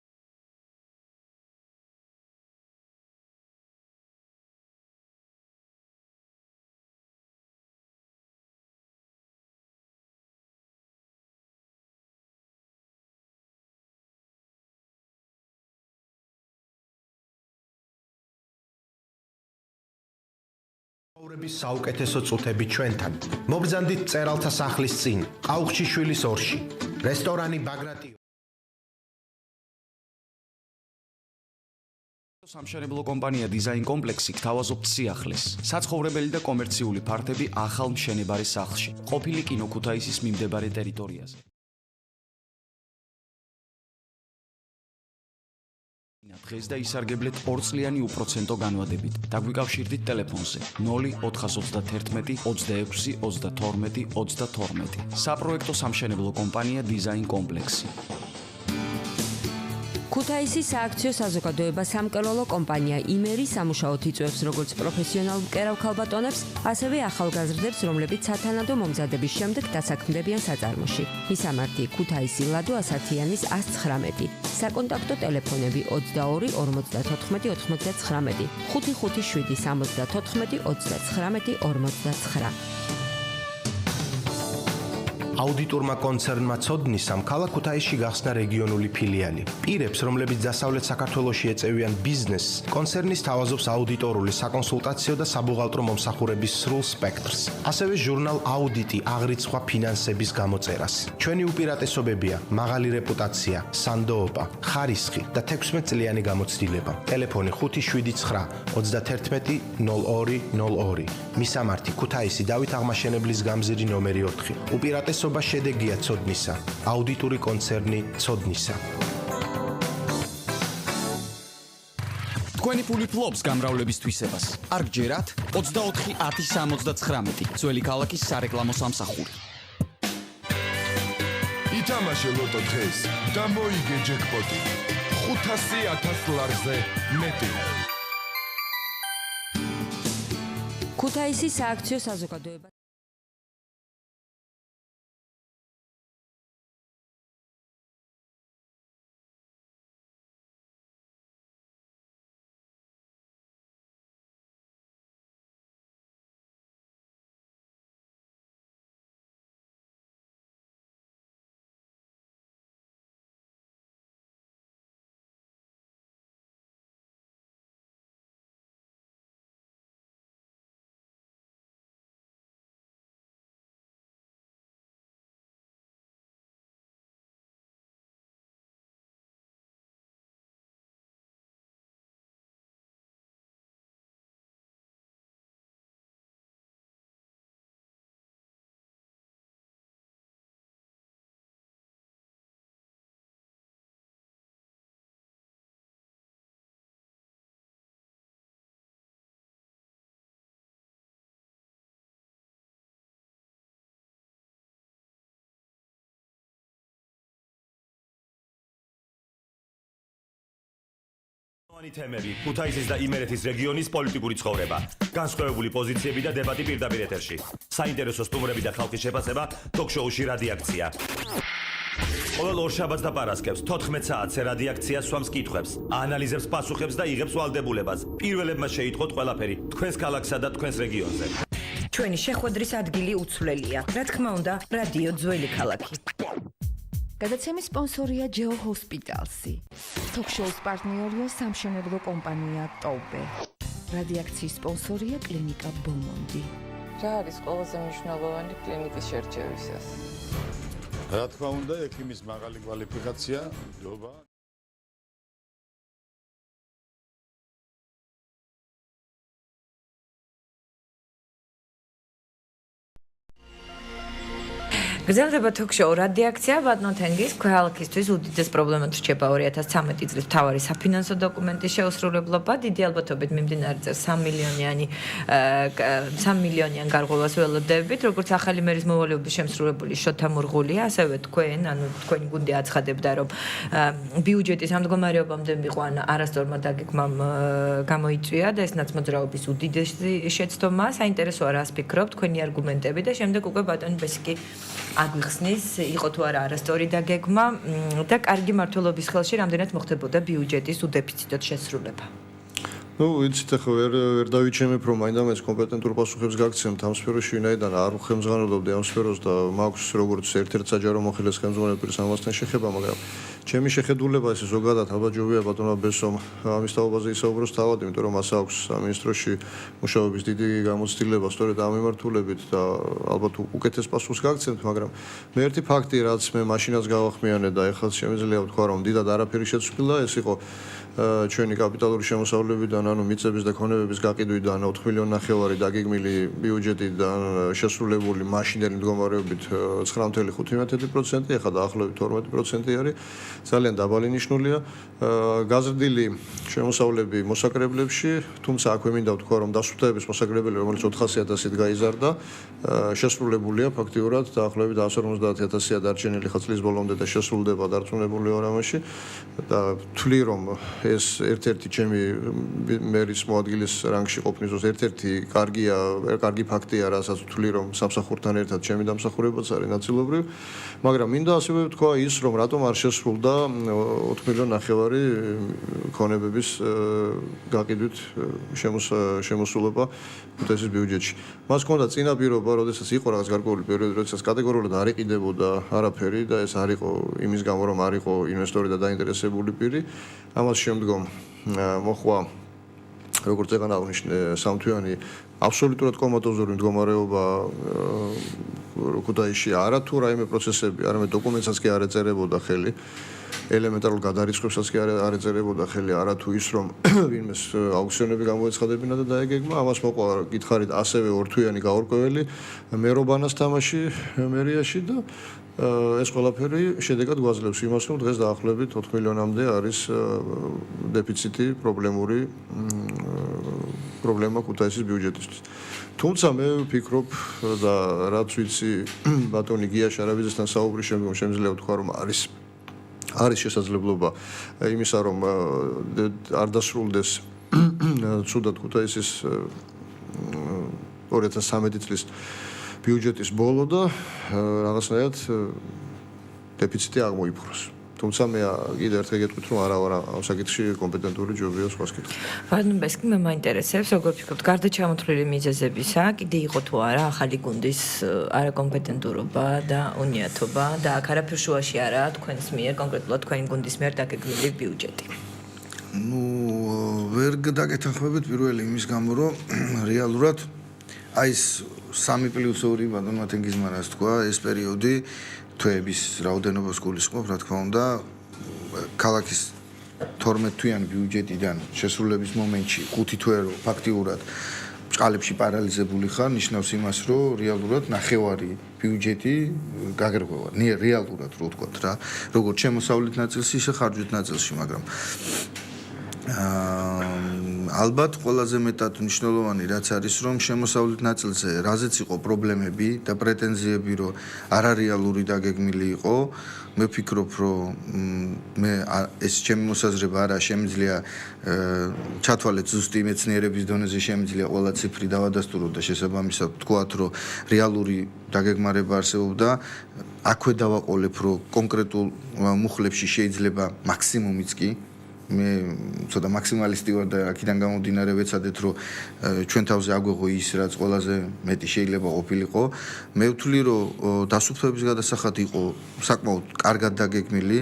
ცხოვრების საუკეთესო წუთები ჩვენთან. მობრძანდით წერალთა სახლის წინ, ყაუხჩიშვილის ორში. რესტორანი ბაგრატიო. სამშენებლო კომპანია დიზაინ კომპლექსი გთავაზობთ სიახლეს. საცხოვრებელი და კომერციული ფართები ახალ მშენებარე სახლში, ყოფილი კინო ქუთაისის მიმდებარე ტერიტორიაზე. დღეს და ისარგებლეთ 2 წლიანი უპროცენტო განვადებით. დაგვიკავშირდით ტელეფონზე 0431 26 32 32. საპროექტო სამშენებლო კომპანია დიზაინ კომპლექსი. ქუთაისის სააქციო საზოგადოება სამკერვალო კომპანია იმერი სამუშაოდ იწვევს როგორც პროფესიონალ მკერავ ქალბატონებს, ასევე ახალგაზრდებს, რომლებიც სათანადო მომზადების შემდეგ დასაქმდებიან საწარმოში. მისამართი ქუთაისი ლადო ასათიანის 119, საკონტაქტო ტელეფონები 22 54 99, 557 74 39 29. აუდიტორმა კონცერნმა ცოდნისამ ქალაქ ქუთაისში გახსნა რეგიონული ფილიალი. პირებს, რომლებიც დასავლეთ საქართველოში ეწევიან ბიზნესს, კონცერნის თავაზობს აუდიტორული, საკონსულტაციო და საბუღალტრო მომსახურების სრულ სპექტრს. ასევე ჟურნალ აუდიტი აღრიცხვა ფინანსების გამოწერას. ჩვენი უპირატესობებია: მაღალი რეპუტაცია, სანდოობა, ხარისხი და 16 წლიანი გამოცდილება. ტელეფონი 579 31 0202. მისამართი ქუთაისი დავით აღმაშენებლის გამზირი ნომერი 4. უპირატესობა შედეგია ცოდნისა. აუდიტური კონცერნი ცოდნისა. თქვენი ფული ფლობს გამრავლების თვისებას. არ გჯერათ 24 10 79 ძველი ქალაქის სარეკლამო სამსახური. ითამაშე ლოტო დღეს და მოიგე ჯეკპოტი 500,000 ლარზე მეტი. ქუთაისის სააქციო საზოგადოება თემები ქუთაისის და იმერეთის რეგიონის პოლიტიკური ცხოვრება, განსხვავებული პოზიციები და დებატი პირდაპირ ეთერში. საინტერესო სტუმრები და ხალხის შეფასება თოქ-შოუში რადიაქცია. ყოველ ორშაბათს და პარასკევს 14 საათზე რადიაქცია swams კითხვებს, აანალიზებს პასუხებს და იღებს ვალდებულებას. პირველებმა შეიტყოთ ყველაფერი თქვენს ქალაქსა და თქვენს რეგიონზე. ჩვენი შეხვედრის ადგილი უცვლელია. რა თქმა უნდა, რადიო ძველი ქალაქი. გადაცემის სპონსორია Geo Hospitalsi. Talk-show-ს პარტნიორია სამშენებლო კომპანია Tobe. რადიაქციის სპონსორია კლინიკა Beaumonde. რა არის ყველაზე მნიშვნელოვანი კლინიკის შერჩევისას? რა თქმა უნდა, ექიმის მაღალი კვალიფიკაცია, ნდობა. გრძელდება talk-show რადიაქცია ბატონო თენგის ქალაქისთვის უდიდეს პრობლემად რჩება 2013 წლის მთავარი საფინანსო დოკუმენტის შეუსრულებლობა. დიდი ალბათობით მიმდინარე წელს 3 მილიონიან გარღვევას ველოდებით, როგორც ახალი მერის მოვალეობის შემსრულებელი შოთა მურღულია, ასევე თქვენი გუნდი აცხადებდა, რომ ბიუჯეტის ამ მდგომარეობამდე მიყვან არასწორმა დაგეგმვამ გამოიწვია და ეს ნაცმოძრაობის უდიდესი შეცდომა. საინტერესოა რას ფიქრობთ, თქვენი არგუმენტები და შემდეგ უკვე ბატონი ბესიკი აგვიხსნის, იყო თუ არა არასწორი დაგეგმა და კარგი მმართველობის ხელში რამდენად მოხდებოდა ბიუჯეტის უდეფიციტოდ შესრულება. იცით ახლა ვერ დავიჩემებ რომ მაინდა-მაინც კომპეტენტურ პასუხებს გაგცემთ ამ სფეროში, ვინაიდან არ უხელმძღვანელობდი ამ სფეროს და მაქვს როგორც ერთ-ერთ საჯარო მოხელეს ხელმძღვანელ პირს ამასთან შეხება, მაგრამ ჩემი შეხედულება ესე ზოგადად აბაჯოვია ბატონმა ბესომ ამის თაობაზე ისაუბროს თავად, იმიტომ რომ მას აქვს სამინისტროში მუშაობის დიდი გამოცდილება სწორედ ამ მიმართულებით და ალბათ უკეთეს პასუხს გაგცემთ, მაგრამ მე ერთი ფაქტი რაც მე მაშინაც გავახმიანე და ეხლა შემიძლია ვთქვა რომ დიდად არაფერი შეცვლილა, ეს იყო ჩვენი კაპიტალური შემოსავლებიდან, ანუ მიწების და ქონებების გაყიდვიდან 4 მილიონი ნახევარი დაგეგმილი ბიუჯეტიდან შესრულებული მაშინდელი მდგომარეობით 9.15%, ეხლა დაახლოებით 12% არის. ძალიან დაბალი ნიშნულია. გაზრდილი შემოსავლები მოსაკრებლებში, თუმცა აქვე მინდა ვთქვა, რომ დასუფთავების მოსაკრებელი, რომელიც 400.000-ით გაიზარდა, შესრულებულია ფაქტიურად დაახლოებით 150.000-ია დარჩენილი ხა წლის ბოლომდე და შესრულდება დარწმუნებული ვარ ამაში და ვთვლი რომ ეს ერთ-ერთი ჩემი მერის მოადგილის რანგში ყოფნის დროს ერთ-ერთი კარგი ფაქტია, რასაც ვთვლი რომ სამსახურთან ერთად ჩემი დამსახურებაც არის ნაწილობრივ, მაგრამ მინდა ასევე ვთქვა ის რომ რატომ არ შესრულდა 4 მილიონი ნახევარი ქონებების გაყიდვით შემოსულობა უთესის ბიუჯეტში. მას ჰქონდა წინაპირობა, როდესაც იყო რაღაც გარკვეული პერიოდი, როდესაც კატეგორიულად არ იყიდებოდა არაფერი და ეს არ იყო იმის გამო, რომ არ იყო ინვესტორი და დაინტერესებული პირი. ამას შემდგომ მოხვა როგორც ეგან აღნიშნე სამთვიანი აბსოლუტურად კომატოზური მდგომარეობა ქუთაისში არა თუ რაიმე პროცესები, არამედ დოკუმენტსაც კი არ ეწერებოდა ხელი. ელემენტარულ გადარიცხვებსაც კი არ ეწერებოდა ხელი, არა თუ ის რომ ვინმეს აუქციონები გამოეცხადებინა და დაეგეგმა, ამას მოყვა გითხარით ასევე ორთვიანი გაურკვეველი მერობანას თამაში მერიაში და ეს ყველაფერი შედეგად გვაძლევს იმას, რომ დღეს დაახლოებით 4 მილიონამდე არის დეფიციტი პრობლემა ქუთაისის ბიუჯეტისთვის. თუმცა მე ვფიქრობ და რაც ვიცი ბატონი გია შარაბიძესთან საუბრის შემდგომ შემიძლია ვთქვა, რომ არის შესაძლებლობა იმისა, რომ არ დასრულდეს ცუდად ქუთაისის 2013 წლის ბიუჯეტის ბოლო და რაღაცნაირად დეფიციტი აღმოიფხვროს. თუმცა მე კიდევ ერთხელ გეტყვით, რომ არა ვარ ამ საკითხში კომპეტენტური ჯობია სხვას კითხვა. ბატონო ბესკი მე მაინტერესებს, როგორ ფიქრობთ, გარდა ჩამოთვლილი მიზეზებისა, კიდე იყო თუ არა ახალი გუნდის არაკომპეტენტურობა და უნიათობა და აქ არაფერ შუაში არაა თქვენს მიერ, კონკრეტულად თქვენი გუნდის მიერ დაგეგმილი ბიუჯეტი. ვერ დაგეთანხმებით პირველი იმის გამო, რომ რეალურად აი ეს 3+2 ბატონმა თენგიზმა რას თქვა, ეს პერიოდი თვეების რაოდენობას გულისხმობ, რა თქმა უნდა, ქალაქის 12 თვიანი ბიუჯეტიდან შესრულების მომენტში 5 თვე რო ფაქტიურად ბჭყალებში პარალიზებული ხარ, ნიშნავს იმას, რომ რეალურად ნახევარი ბიუჯეტი გაგრღვევა. რეალურად რო ვთქვათ რა, როგორც შემოსავლით ნაწილში, ისე ხარჯვით ნაწილში, მაგრამ ალბათ ყველაზე მეტად მნიშვნელოვანი რაც არის რომ შემოსავლით ნაწილზე რაზეც იყო პრობლემები და პრეტენზიები რომ არარეალური დაგეგმილი იყო მე ვფიქრობ რომ მე ეს ჩემი მოსაზრება არა შემიძლია ჩათვალეთ ზუსტი მეცნიერების დონეზე შემიძლია ყველა ციფრი დავადასტუროთ და შესაბამისად ვთქვათ რომ რეალური დაგეგმარება არსებობდა აქვე დავაყოლებ რომ კონკრეტულ მუხლებში შეიძლება მაქსიმუმიც კი მე ცოტა მაქსიმალისტი ვარ და აქედან გამომდინარე ვეცადეთ რომ ჩვენ თავზე აგვეღო ის რაც ყველაზე მეტი შეიძლება ყოფილიყო მე ვთვლი რომ დასუფლების გადასახად იყო საკმაოდ კარგად დაგეგმილი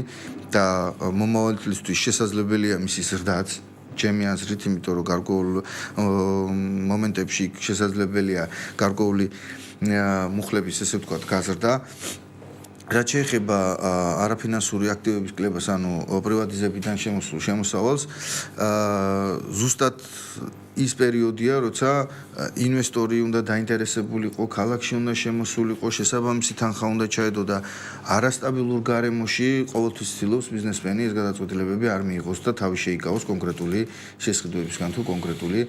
და მომავალისთვის შესაძლებელია მისი ზრდაც ჩემი აზრით იმიტომ რომ გარკვეულ მომენტებში შესაძლებელია გარკვეული მუხლების ესე ვთქვათ გაზრდა რაც შეეხება არაფინანსური აქტივების კლებას, ანუ პრივატიზებიდან შემოსულ შემოსავალს, ზუსტად ის პერიოდია, როცა ინვესტორი უნდა დაინტერესებულიყო, ქალაქში უნდა შემოსულიყო, შესაბამისი თანხა უნდა ჩაედო და არასტაბილურ გარემოში ყოველთვის ცდილობს ბიზნესმენი ეს გადაწყვეტილებები არ მიიღოს და თავი შეიკავოს კონკრეტული შესყიდვებისგან თუ კონკრეტული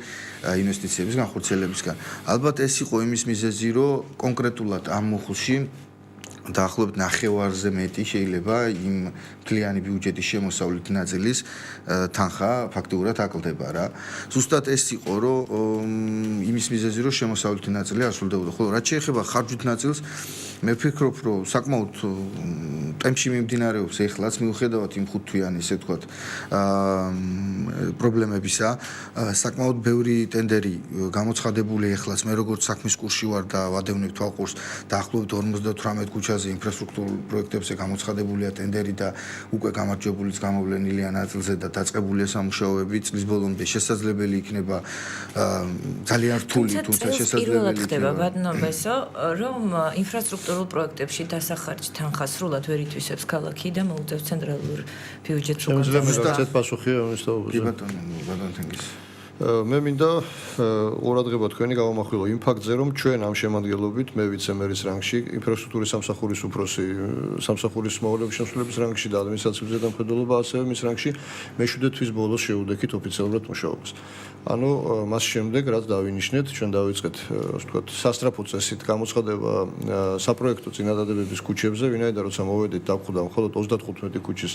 ინვესტიციების განხორციელებისგან. ალბათ ეს იყო იმის მიზეზი, რომ კონკრეტულად ამ მუხლში დაახლოებით ნახევარზე მეტი შეიძლება იმ მთლიანი ბიუჯეტის შემოსავლით ნაწილის თანხა ფაქტიურად აკლდება რა. ზუსტად ეს იყო რომ იმის მიზეზი რომ შემოსავლითი ნაწილი არ სრულდებოდა. ხოლო რაც შეეხება ხარჯვით ნაწილს მე ვფიქრობ რომ საკმაოდ ტემპში მიმდინარეობს ეხლაც მიუხედავად იმ ხუთთვიანი ესე ვთქვათ პრობლემებისა საკმაოდ ბევრი ტენდერი გამოცხადებული ეხლაც მე როგორც საქმის კურსში ვარ და ვადევნებ თვალყურს დაახლოებით 58 ქუჩაზე ინფრასტრუქტურულ პროექტებზე გამოცხადებულია ტენდერი და უკვე გამარჯვებულიც გამოვლენილია ნაწილზე და დაწყებულია სამუშაოები წლის ბოლომდე შესაძლებელი იქნება ძალიან რთული თუმცა შესაძლებელი იქნება ბატონობესო რომ ინფრასტრუქტურულ პროექტებში დასახარჯ თანხა სრულად ვერ ითვისებს ქალაქი და მოუწევს ცენტრალურ ბიუჯეტს უკან. ზუსტად პასუხია ამის თაობაზე. ბატონო თენგის. მე მინდა ყურადღება თქვენი გავამახვილო იმ ფაქტზე, რომ ჩვენ ამ შემადგენლობით მე ვიცე-მერის რანგში, ინფრასტრუქტურის სამსახურის უფროსი, სამსახურის მოვალეობის შემსრულების რანგში და ადმინისტრაციული ზედამხედველობა ასევე მის რანგში მე-7 თვის ბოლოს შევუდექით ოფიციალურად მუშაობას. ანუ მას შემდეგ რაც დავინიშნეთ, ჩვენ დავიწყეთ, ასე ვთქვათ, სასტრაფო წესით გამოცხადება საპროექტო წინადადებების ქუჩებზე, ვინაიდან როცა მოვედით დავხვდა მხოლოდ 35 ქუჩის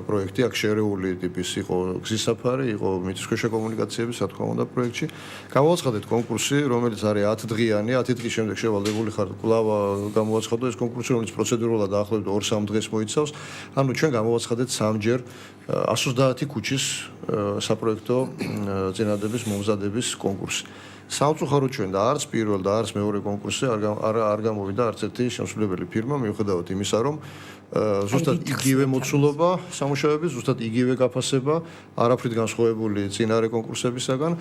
პროექტი, აქ შერეული ტიპის იყო გზის საფარი, იყო მიწისქვეშა კომუნიკაციების, რა თქმა უნდა, პროექტში. გამოვაცხადეთ კონკურსი, რომელიც არის 10 დღიანი, 10 დღის შემდეგ შევალდებული ხარ კვლავ გამოვაცხადო ეს კონკურსი, რომელიც პროცედურულად დაახლოებით 2-3 დღეს მოიცავს. ანუ ჩვენ გამოვაცხადეთ 3ჯერ 130 ქუჩის საპროექტო წინადადების მომზადების კონკურსი. სამწუხაროდ ჩვენ და არც პირველ და არც მეორე კონკურსზე არ გამოვიდა არც ერთი შემსრულებელი ფირმა, მიუხედავად იმისა, რომ ზუსტად იგივე მოცულობა სამუშაოების, ზუსტად იგივე გაფასება, არაფრით განსხვავებული წინარე კონკურსებისაგან.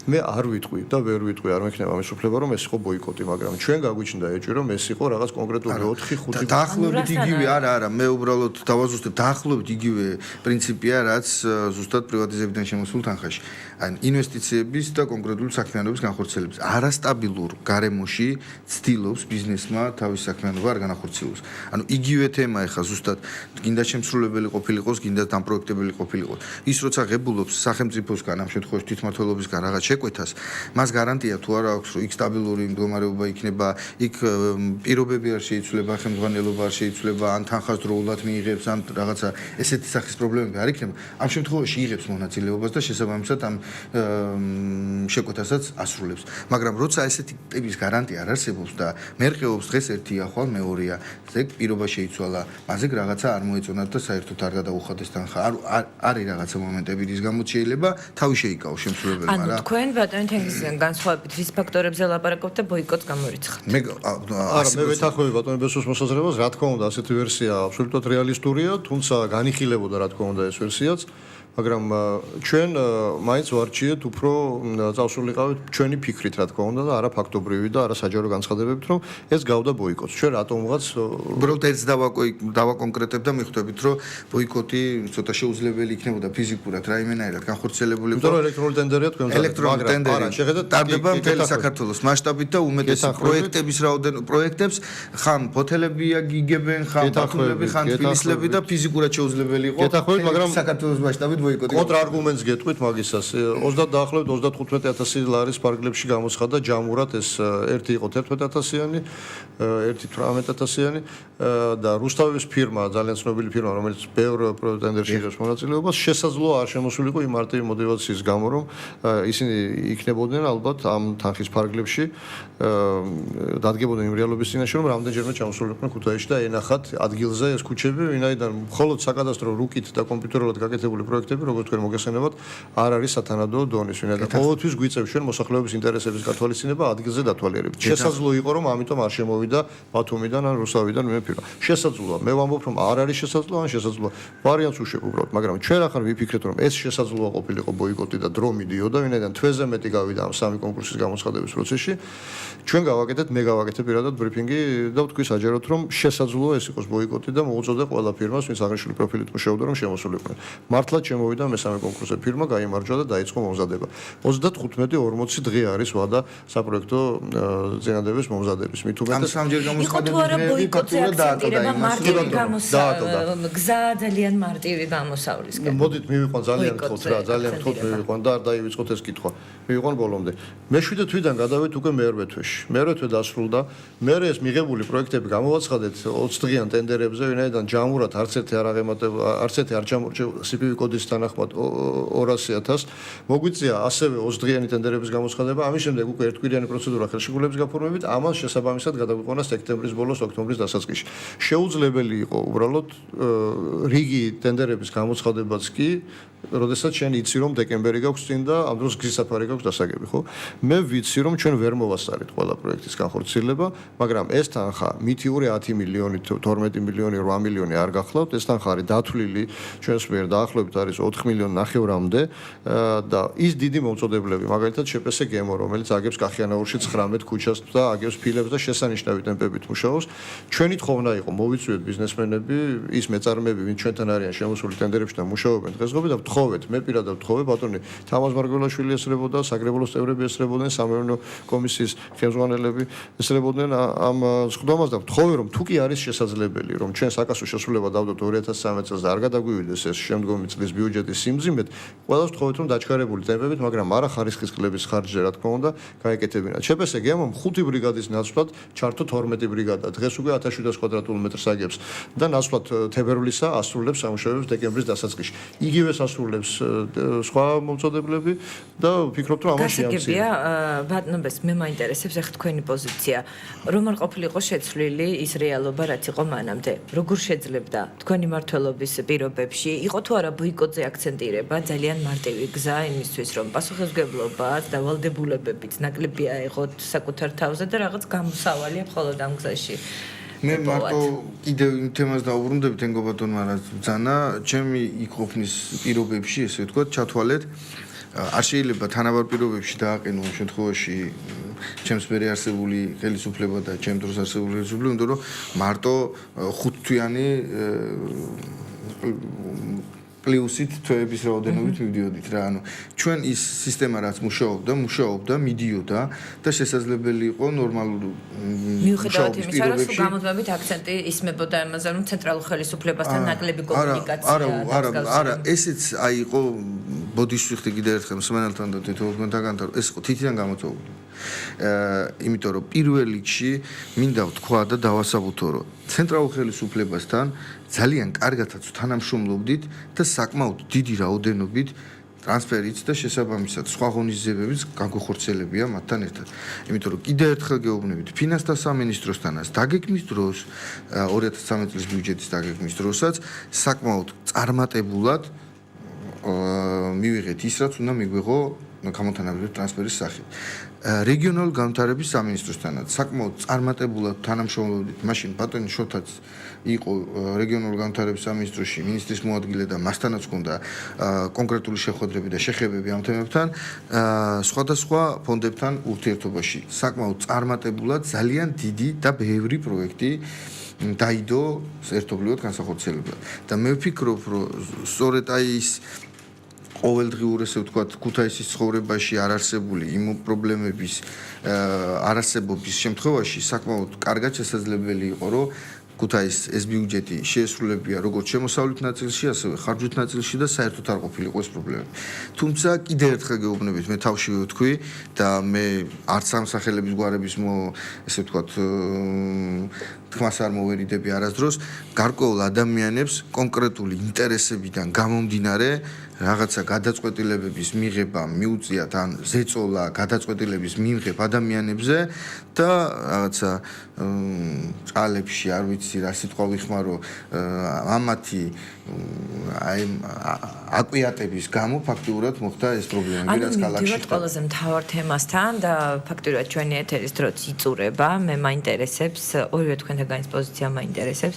მე არ ვიტყვი და ვერ ვიტყვი, არ მექნება ამის უფლება, რომ ეს იყო ბოიკოტი, მაგრამ ჩვენ გაგვიჩნდა ეჭვი, რომ ეს იყო რაღაც კონკრეტული 4-5 დაახლოებით იგივე არა, მე უბრალოდ დავაზუსტებ, დაახლოებით იგივე პრინციპია, რაც ზუსტად პრივატიზებიდან შემოსულ თანხაში. ან ინვესტიციების და კონკრეტული საქმიანობის განხორციელების არასტაბილურ გარემოში ცდილობს ბიზნესმა თავის საქმიანობა არ განახორციელოს. ანუ იგივე თემა ეხლა ზუსტად გინდა შემსრულებელი ყოფილიყოს, გინდა დამპროექტებელი ყოფილიყოს. ის როცა ღებულობს სახელმწიფოსგან ამ შემთხვევაში თვითმმართველობისგან რაღაც შეკვეთას, მას გარანტია თუ არა აქვს, რომ იქ სტაბილური მდგომარეობა იქნება, იქ პირობები არ შეიცვლება, ხელმძღვანელობა არ შეიცვლება, ან თანხას დროულად მიიღებს, ან რაღაცა ესეთი სახის პრობლემები არ იქნება. ამ შემთხვევაში იღებს მონაწილეობას და შესაბამისად ამ შეკვეთასაც ასრულებს. მაგრამ როცა ესეთი ტიპის გარანტია არ არსებობს და მერყეობს დღეს ერთი ახვალ მეორეა, ზეგ პირობა შეიცვალა, მასზე რაღაცა არ მოეწონათ და საერთოდ არ გადაუხადეს თანხა. არის რაღაცა მომენტები, რის გამოც შეიძლება თავი შეიკავოს შემსრულებელმა რა. ანუ თქვენ ბატონი თენგისგან განსხვავებით რის ფაქტორებზე ლაპარაკობთ და ბოიკოტს გამორიცხავთ? არა, მე ვეთანხმები ბატონი ბესოს მოსაზრებას, რა თქმა უნდა, ასეთი ვერსია აბსოლუტურად რეალისტურია, თუმცა განიხილებოდა რა თქმა უნდა ეს ვერსიაც. მაგრამ ჩვენ მაინც ვარჩიეთ უფრო წავსულიყავით ჩვენი ფიქრით რა თქმა უნდა და არა ფაქტობრივი და არა საჯარო განცხადებებით რომ ეს გავდა ბოიკოტს. ჩვენ რატომღაც უბრალოდ ერთს დავაკონკრეტებ და მიხვდებით რომ ბოიკოტი ცოტა შეუძლებელი იქნებოდა ფიზიკურად რაიმენაირად განხორციელებული იყო. იმიტომ რომ ელექტრონული ტენდერია თქვენ ელექტრონული ტენდერი ტარდება მთელი საქართველოს მასშტაბით და უმეტესი პროექტების პროექტებს ხან ჰოთელები იგებენ, ხან ბათუმები, ხან თბილისლები და ფიზიკურად შეუძლებელი იყო საქართველოს მასშტაბით ბოიკოტი. კონტრარგუმენტს გეტყვით მაგისას. 30 დაახლოებით 35,000 ლარის პარკლებში გამოცხადდა ჯამურად ეს ერთი იყო 11,000-იანი, ერთი 18,000-იანი და რუსთავის ფირმა, ძალიან ცნობილი ფირმა, რომელიც ბევრ ტენდერში იღებს მონაწილეობას, შესაძლოა არ შემოსულიყო იმ მარტივი мотиваციის გამო, რომ ისინი იქნებოდნენ ალბათ ამ თანხის პარკლებში დადგებოდნენ იმ რეალობის წინაშე, რომ რამდენჯერმე ჩამოსულიყვნენ ქუთაისში და ენახათ ადგილზე ეს ქუჩები, ვინაიდან მხოლოდ საკადასტრო რუკით და კომპიუტერულად გაკეთებული პროექტები, როგორც თქვენ მოგეხსენებათ, არ არის სათანადო დონის, ვინაიდან ყოველთვის გვიწევს ჩვენ მოსახლეობის ინტერესების გათვალისწინება ადგილზე დათვალიერებით. შესაძლოა იყო, რომ ამიტომ არ შემოვიდა ბათუმიდან ან რუსთავიდან მე ფირმა. შესაძლოა, მე ვამბობ, რომ არ არის შესაძლოა, ან შესაძლოა. ვარიანტს უშვებ უბრალოდ, მაგრამ ჩვენ ახლა ვიფიქრეთ, რომ ეს შესაძლოა ყოფილიყო ბოიკოტი და დრო მიდიოდა, ვინაიდან თვეზე მეტი გავიდა ამ სამი კონკურსის გამოცხადების პროცესში. ჩვენ გავაკეთეთ, მე გავაკეთე პირადად ბრიფინგი და ვთქვი საჯაროდ, რომ შესაძლოა ეს იყოს ბოიკოტი და მოუწოდე ყველა ფირმას, ვინც აღნიშნული პროფილით მუშაობდა, რომ შემოსულიყვნენ. მართლაც შემოვიდა მესამე კონკურსზე ფირმა, გაიმარჯვა და დაიწყო მომზადება. 35-40 დღე არის ვადა საპროექტო წინადადების მომზადების. მით უმეტეს ამ სამჯერ გამოცხადებული იყო თუ არა ბოიკოტზე აქცენტირება მარტივი გზა ძალიან მარტივი გამოსავლისკენ. მოდით მივიყვან ძალიან გთხოვთ რა, ძალიან გთხოვთ მივიყვან და არ დაივიწყოთ ეს კითხვა. მივიყვან ბოლომდე. მე-7 თვიდან გადავით უკვე მე-8 თვეში. მე-8 თვე დასრულდა. მე ეს მიღებული პროექტები გამოვაცხადეთ 20 დღიან ტენდერებზე, ვინაიდან ჯამურად არც ერთი არ აღემატება, არც ერთი არ ჩამორჩება CPV კოდის თანახმად 200,000. მოგვიწია ასევე 20 დღიანი ტენდერების გამოცხადება, ამის შემდეგ უკვე ერთკვირიანი პროცედურა ხელშეკრულების გაფორმებით, ამას შესაბამისად გადაგვიყვანა სექტემბრის ბოლოს, ოქტომბრის დასაწყისში. შეუძლებელი იყო უბრალოდ რიგი ტენდერების გამოცხადებაც კი, როდესაც შენ იცი რომ დეკემბერი გაქვს წინ და ამ დროს გზის საფარი გაქვს დასაგები, ხო? მე ვიცი რომ ჩვენ ვერ მოვასწარით ყველა პროექტის განხორციელება, მაგრამ ეს თანხა მითიური 10 მილიონი, 12 მილიონი, 8 მილიონი არ გახლავთ, ეს თანხა არის დათვლილი ჩვენს მიერ დაახლოებით არის 4 მილიონი ნახევრამდე და ის დიდი მომწოდებლები, მაგალითად შეპესე გემო, რომელიც აგებს კახიანაურში 19 ქუჩას და აგებს ფილებს და შესანიშნავი ტემპებით მუშაობს. ჩვენი თხოვნა იყო მოვიწვიოთ ბიზნესმენები, ის მეწარმეები, ვინც ჩვენთან არიან შემოსული ტენდერებში და მუშაობენ დღესდღეობით და ვთხოვეთ, მე პირადად ვთხოვე ბატონი თამაზ მარგველაშვილი ესწრებოდა, საგრებულოს წევრები ესწრებოდნენ, სამეურნეო კომისიის ხელმძღვანელები ესწრებოდნენ ამ სხდომას და ვთხოვე რომ თუ კი არის შესაძლებელი, რომ ჩვენ საკასო შესრულება დავდოთ 2013 წელს და არ გადაგვივიდეს ეს შემდგომი წლის ბიუჯეტის სიმძიმედ, ყველას ვთხოვეთ რომ დაჩქარებული ტემპებით, მაგრამ არა ხარისხის კლების ხარჯზე რა თქმა უნდა, გაეკეთებინათ. შეპესე გემომ 5 ბრიგადის ნაცვლად ჩართო 12 ბრიგადა. დღეს უკვე 1700 კვადრატულ მეტრს აგებს და ნაცვლად თებერვლისა ასრულებს სამუშაოებს დეკემბრის დასაწყისში. იგივე ასრულებს სხვა მომწოდებლები და ვფიქრობ რომ ამას შეამცირებს. გასაგებია, ბატონებს, მე მაინტერესებს ახლა თქვენი პოზიცია. რომ არ ყოფილიყო შეცვლილი ის რეალობა, რაც იყო მანამდე. როგორ შეძლებდა თქვენი მმართველობის პირობებში? იყო თუ არა ბოიკოტზე აქცენტირება, ძალიან მარტივი გზა იმისთვის, რომ პასუხისმგებლობაც და ვალდებულებებიც ნაკლებია აიღოთ საკუთარ თავზე და რაღაც გამოსავალია მხოლოდ ამ გზაში. მე მარტო კიდევ იმ თემას დავუბრუნდებით ენგობატონმა რაც ბრძანა, ჩემი იქ ყოფნის პირობებში, ესე ვთქვათ, ჩათვალეთ. არ შეიძლება თანაბარ პირობებში დააყენო ამ შემთხვევაში ჩემს მერე არსებული ხელისუფლება და ჩემ დროს არსებული ხელისუფლება, იმიტომ რომ მარტო 5 თვიანი პლუსით თვეების რაოდენობით მივდიოდით რა. ანუ ჩვენ ის სისტემა რაც მუშაობდა, მიდიოდა და შესაძლებელი იყო ნორმალურ მიუხედავად იმისა, რომ გამოთმებით აქცენტი ისმებოდა ამაზე, რომ ცენტრალურ ხელისუფლებასთან ნაკლები კომუნიკაცია. არა, ესეც აი იყო ბოდიშვიხტი კიდე ერთხელ მსმენელთან და თვითონთან ეს იყო თითიდან გამოწვეული. იმიტომ რომ პირველ რიგში მინდა ვთქვა და დავასაბუთო, რომ ცენტრალურ ხელისუფლებასთან ძალიან კარგადაც თანამშრომლობდით და საკმაოდ დიდი რაოდენობით ტრანსფერიც და შესაბამისად სხვა ღონისძიებებიც განხორციელებია მათთან ერთად. იმიტომ რომ კიდევ ერთხელ გეუბნებით, ფინანსთა სამინისტროსთანაც დაგეგმვის დროს 2013 წლის ბიუჯეტის დაგეგმვის დროსაც საკმაოდ წარმატებულად მივიღეთ ის, რაც უნდა მიგვიღო გამოთანაბრების ტრანსფერის სახით. რეგიონალურ განვითარების სამინისტროსთანაც საკმაოდ წარმატებულად თანამშრომლობდით. მაშინ ბატონი შოთაც იყო რეგიონალურ განვითარების სამინისტროში მინისტრის მოადგილე და მასთანაც ჰქონდა კონკრეტული შეხვედრები და შეხებები ამ თემებთან, სხვადასხვა ფონდებთან ურთიერთობაში. საკმაოდ წარმატებულად ძალიან დიდი და ბევრი პროექტი დაიდო ერთობლივად განსახორციელებლად. და მე ვფიქრობ, რომ სწორედ აი ის ყოველდღიურ ესე ვთქვათ ქუთაისის ცხოვრებაში არ არსებული იმ პრობლემების არარსებობის შემთხვევაში საკმაოდ კარგად შესაძლებელი იყო, რომ ქუთაის ეს ბიუჯეტი შეესრულებია როგორც შემოსავლით ნაწილში, ასევე ხარჯვით ნაწილში და საერთოდ არ ყოფილიყო ეს პრობლემები. თუმცა კიდევ ერთხელ გეუბნებით, მე თავშივე ვთქვი და მე არც სამსახელების გვარების ესე ვთქვათ თქმას არ მოვერიდები არასდროს, გარკვეულ ადამიანებს კონკრეტული ინტერესებიდან გამომდინარე რაღაცა გადაწყვეტილებების მიღება მიუწიათ ან ზეწოლა გადაწყვეტილების მიმღებ ადამიანებზე და რაღაცა წალებში არ ვიცი რა სიტყვა ვიხმარო ამათი აკვიატების გამო ფაქტიურად მოხდა ეს პრობლემები რაც ქალაქში მივდივართ ყველაზე მთავარ თემასთან და ფაქტიურად ჩვენი ეთერის დროც იწურება მე მაინტერესებს ორივე თქვენთაგანის პოზიცია მაინტერესებს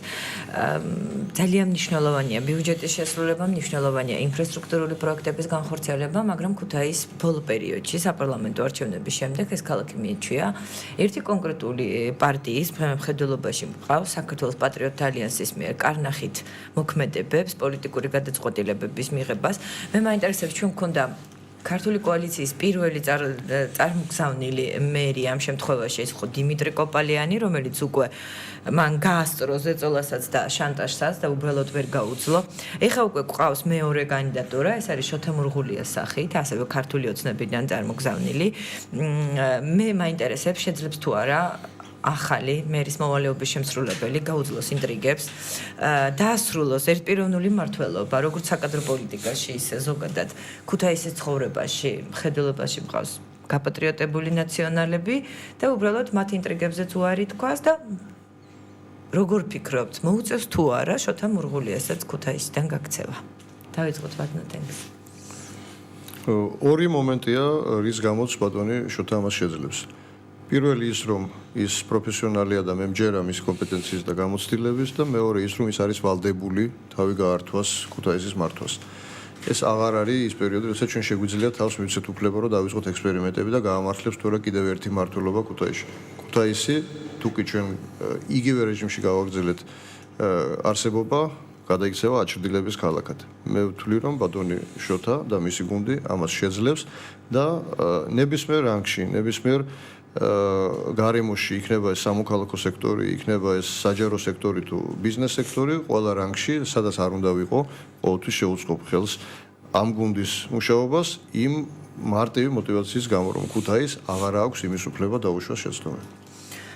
ძალიან მნიშვნელოვანია ბიუჯეტის შესრულება მნიშვნელოვანია ინფრასტრუქტურული პროექტების განხორციელება მაგრამ ქუთაის ბოლო პერიოდში საპარლამენტო არჩევნების შემდეგ ეს ქალაქი მიეჩვია ერთი კონკრეტული პარტიის მხედველობაში მყავს საქართველოს პატრიოტთა ალიანსის მიერ კარნახით მოქმედებებს პოლიტიკური გადაწყვეტილებების მიღებას მე მაინტერესებს ჩვენ მქონდა ქართული კოალიციის პირველი წარმოგზავნილი მერი ამ შემთხვევაში ეს ხო დიმიტრი კოპალიანი რომელიც უკვე მან გაასწრო ზეწოლასაც და შანტაჟსაც და უბრალოდ ვერ გაუძლო ეხა უკვე ყავს მეორე კანდიდატურა ეს არის შოთა მურღულიას სახით ასევე ქართული ოცნებიდან წარმოგზავნილი მე მაინტერესებს შეძლებს თუ არა ახალი მერის მოვალეობის შემსრულებელი გაუძლოს ინტრიგებს დაასრულოს ერთპიროვნული მმართველობა როგორც საკადრო პოლიტიკაში ისე ზოგადად ქუთაისის ცხოვრებაში მხედველობაში მყავს გაპატრიოტებული ნაციონალები და უბრალოდ მათ ინტრიგებზეც უარი თქვას და როგორ ფიქრობთ მოუწევს თუ არა შოთა მურღულიასაც ქუთაისიდან გაქცევა დავიწყოთ ბატონეთენს ორი მომენტია რის გამოც ბატონი შოთა ამას შეძლებს პირველი ის რომ ის პროფესიონალია და მე მჯერა მის კომპეტენციის და გამოცდილების და მეორე ის რომ ის არის ვალდებული თავი გაართვას ქუთაისის მართვას ეს აღარ არის ის პერიოდი როცა ჩვენ შეგვიძლია თავს მივცეთ უფლება რომ დავიწყოთ ექსპერიმენტები და გაამართლებს თორე კიდევ ერთი მმართველობა ქუთაისში ქუთაისი თუკი ჩვენ იგივე რეჟიმში გავაგრძელეთ არსებობა გადაიქცევა აჩრდილების ქალაქად მე ვთვლი რომ ბატონი შოთა და მისი გუნდი ამას შეძლებს და ნებისმიერ რანგში ნებისმიერ გარემოში იქნება ეს სამოქალაქო სექტორი, იქნება ეს საჯარო სექტორი თუ ბიზნეს სექტორი, ყველა რანგში, სადაც არ უნდა ვიყო, ყოველთვის შეუწყობ ხელს ამ გუნდის მუშაობას იმ მარტივი мотиваციის გამო, რომ ქუთაის აღარ აქვს იმის უფლება დაუშვას შეცდომები.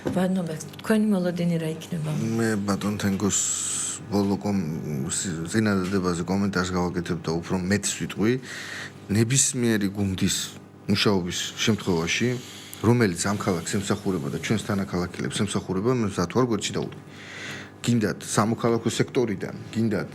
ბატონო, თქვენი მოლოდინი რა იქნება? მე ბატონ თენგოს ბოლო წინადადებაზე კომენტარს გავაკეთებ და უფრო მეტს ვიტყვი, ნებისმიერი გუნდის მუშაობის შემთხვევაში რომელიც ამ ქალაქს ემსახურება და ჩვენს თანაქალაქელებს ემსახურება, მე მზად ვარ გვერდში დავუდგე. გინდათ სამოქალაქო სექტორიდან, გინდათ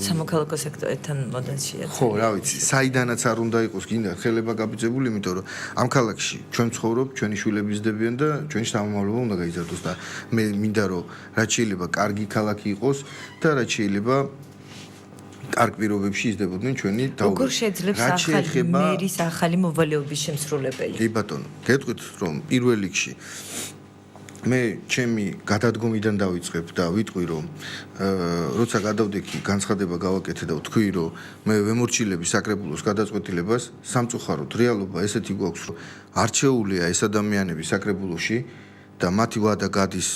სამოქალაქო სექტორთან მოდელშია. ხო, რა ვიცი, საიდანაც არ უნდა იყოს, გინდათ ხელება გაბიძებული, იმიტომ რომ ამ ქალაქში ჩვენ ცხოვრობ, ჩვენი შვილები ზრდებიან და ჩვენი შთამომავლობა უნდა გაიზარდოს და მე მინდა რომ რაც შეიძლება კარგი ქალაქი იყოს და რაც შეიძლება კარგ პირობებში იზრდებოდნენ ჩვენი დაუბრუნებლები. როგორ შეძლებს ახალი მერის ახალი მოვალეობის შემსრულებელი? კი ბატონო, გეტყვით რომ პირველ რიგში მე ჩემი გადადგომიდან დავიწყებ და ვიტყვი რომ როცა გადავდექი განცხადება გავაკეთე და ვთქვი რომ მე ვემორჩილები საკრებულოს გადაწყვეტილებას სამწუხაროდ რეალობა ესეთი გვაქვს რომ არჩეულია ეს ადამიანები საკრებულოში და მათი ვადა გადის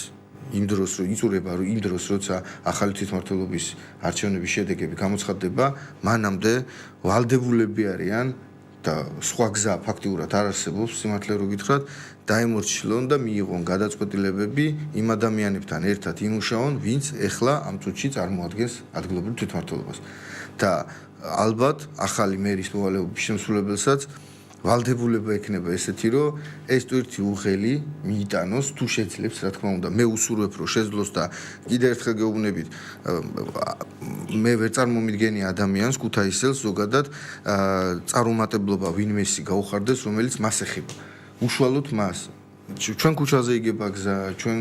იმ დროს რომ იწურება რომ იმ დროს როცა ახალი თვითმმართველობის არჩევნების შედეგები გამოცხადდება მანამდე ვალდებულები არიან და სხვა გზა ფაქტიურად არ არსებობს სიმართლე რო გითხრათ დაემორჩილონ და მიიღონ გადაწყვეტილებები იმ ადამიანებთან ერთად იმუშაონ ვინც ეხლა ამ წუთში წარმოადგენს ადგილობრივ თვითმმართველობას და ალბათ ახალი მერის მოვალეობის შემსრულებელსაც ვალდებულება ექნება ესეთი რომ ეს ტვირთი უღელი მიიტანოს თუ შეძლებს რა თქმა უნდა მე უსურვებ რომ შეძლოს და კიდევ ერთხელ გეუბნებით მე ვერ წარმომიდგენია ადამიანს ქუთაისელს ზოგადად წარუმატებლობა ვინმესი გაუხარდეს რომელიც მას ეხება უშუალოდ მას ჩვენ ქუჩაზე იგება გზა ჩვენ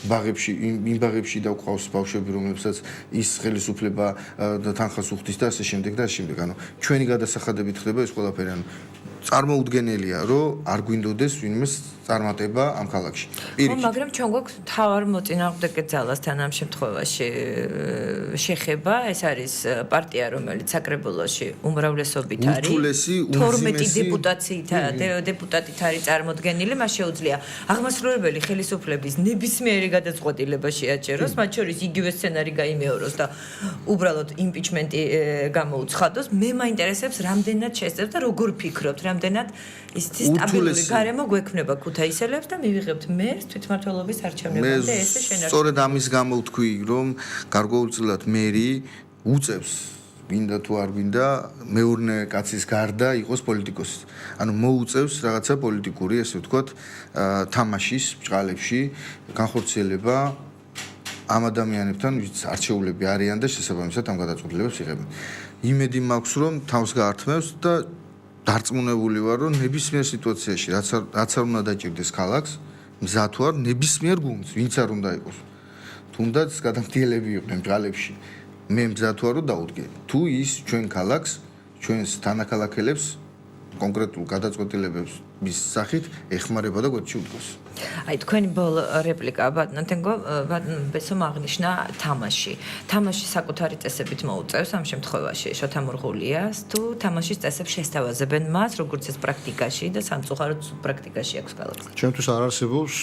ბაღებში იმ ბაღებში დავყავს ბავშვები რომლებსაც ის ხელისუფლება და თანხას უხდის და ასე შემდეგ და ასე შემდეგ ანუ ჩვენი გადასახადებით ხდება ეს ყველაფერი ანუ წარმოუდგენელია, რომ არ გვინდოდეს ვინმეს წარმატება ამ ქალაქში. მაგრამ ჩვენ გვაქვს თავარ მოწინააღმდეგე ძალასთან ამ შემთხვევაში შეხება, ეს არის პარტია, რომელიც საკრებულოში უმრავლესობით არის. 12 დეპუტატით არის წარმოდგენილი, მას შეუძლია აღმასრულებელი ხელისუფლების ნებისმიერი გადაწყვეტილება შეაჩეროს, მათ შორის იგივე სცენარი გაიმეოროს და უბრალოდ იმპიჩმენტი გამოუცხადოს. მე მაინტერესებს, რამდენად შეესწრებს და როგორ ფიქრობთ, რამდენად ის სტაბილური გარემო გვექმნება ქუთაისელებს და მივიღებთ მერს თვითმმართველობის არჩევნებამდე ესე შენარჩუნება. სწორედ ამის გამო ვთქვი, რომ გარკვეულწილად მერი უწევს გინდა თუ არ გინდა მეურნე კაცის გარდა იყოს პოლიტიკოსი. ანუ მოუწევს რაღაცა პოლიტიკური, ესე ვთქვათ, თამაშის ბჭყალებში განხორციელება ამ ადამიანებთან, ვინც არჩეულები არიან და შესაბამისად ამ გადაწყვეტილებებს იღებენ. იმედი მაქვს, რომ თავს გაართმევს და დარწმუნებული ვარ, რომ ნებისმიერ სიტუაციაში, რაც არ უნდა დაჭირდეს ქალაქს, მზად ვარ ნებისმიერ გუნდს, ვინც არ უნდა იყოს. თუნდაც გადამტიელები იყვნენ ბჭყალებში. მე მზად ვარ რომ დაუდგე. თუ ის ჩვენ ქალაქს, ჩვენს თანაქალაქელებს კონკრეტულ გადაწყვეტილებებს მის სახით ეხმარება და გვერდში უდგოს. აი თქვენი ბოლო რეპლიკა ბატონო თენგო ბატონო ბესომ აღნიშნა თამაში. თამაში საკუთარი წესებით მოუწევს ამ შემთხვევაში შოთა მურღულიას თუ თამაშის წესებს შესთავაზებენ მას როგორც ეს პრაქტიკაში და სამწუხაროდ პრაქტიკაში აქვს ქალაქს. ჩემთვის არ არსებობს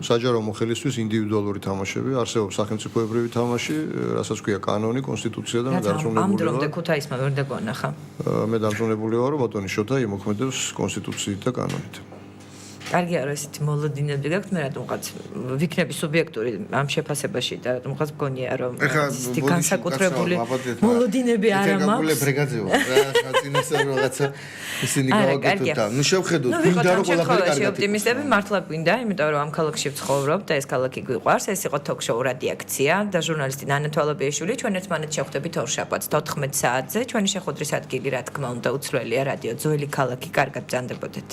საჯარო მოხელისთვის ინდივიდუალური თამაშები, არსებობს სახელმწიფოებრივი თამაში, რასაც ქვია კანონი, კონსტიტუცია და მე დარწმუნებული ვარ. ამ დრომდე ქუთაისმა ვერ დაგვანახა. მე დარწმუნებული ვარ, რომ ბატონი შოთა იმოქმედებს კონსტიტუციით და კანონით. კარგია რომ ესეთი მოლოდინები გაქვთ, მე რატომღაც ვიქნები სუბიექტური ამ შეფასებაში და რატომღაც მგონია რომ ისეთი განსაკუთრებული მოლოდინები არ მაქვს. ეთერგაბულე ბრეგაძეო რა წინასწარ რაღაცა ისინი გავაკეთოთ და ნუ შევხედოთ გვინდა რომ ყველაფერი კარგად იყოს. ოპტიმისტები მართლა გვინდა, იმიტომ რომ ამ ქალაქში ვცხოვრობ და ეს ქალაქი გვიყვარს. ეს იყო ток-შოუ რადიაქცია და ჟურნალისტი ნანა თვალაბიაშვილი. ჩვენ ერთმანეთს შევხვდებით ორშაბათს 14 საათზე. ჩვენი შეხვედრის ადგილი რა თქმა უნდა უცვლელია რადიო ძველი ქალაქი. კარგად ბრძანდებოდეთ.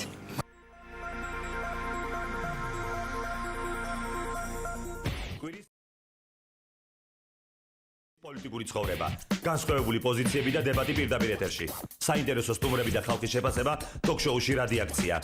პოლიტიკური ცხოვრება, განსხვავებული პოზიციები და დებატი პირდაპირ ეთერში. საინტერესო სტუმრები და ხალხის შეფასება ток-შოუში რადიაქცია.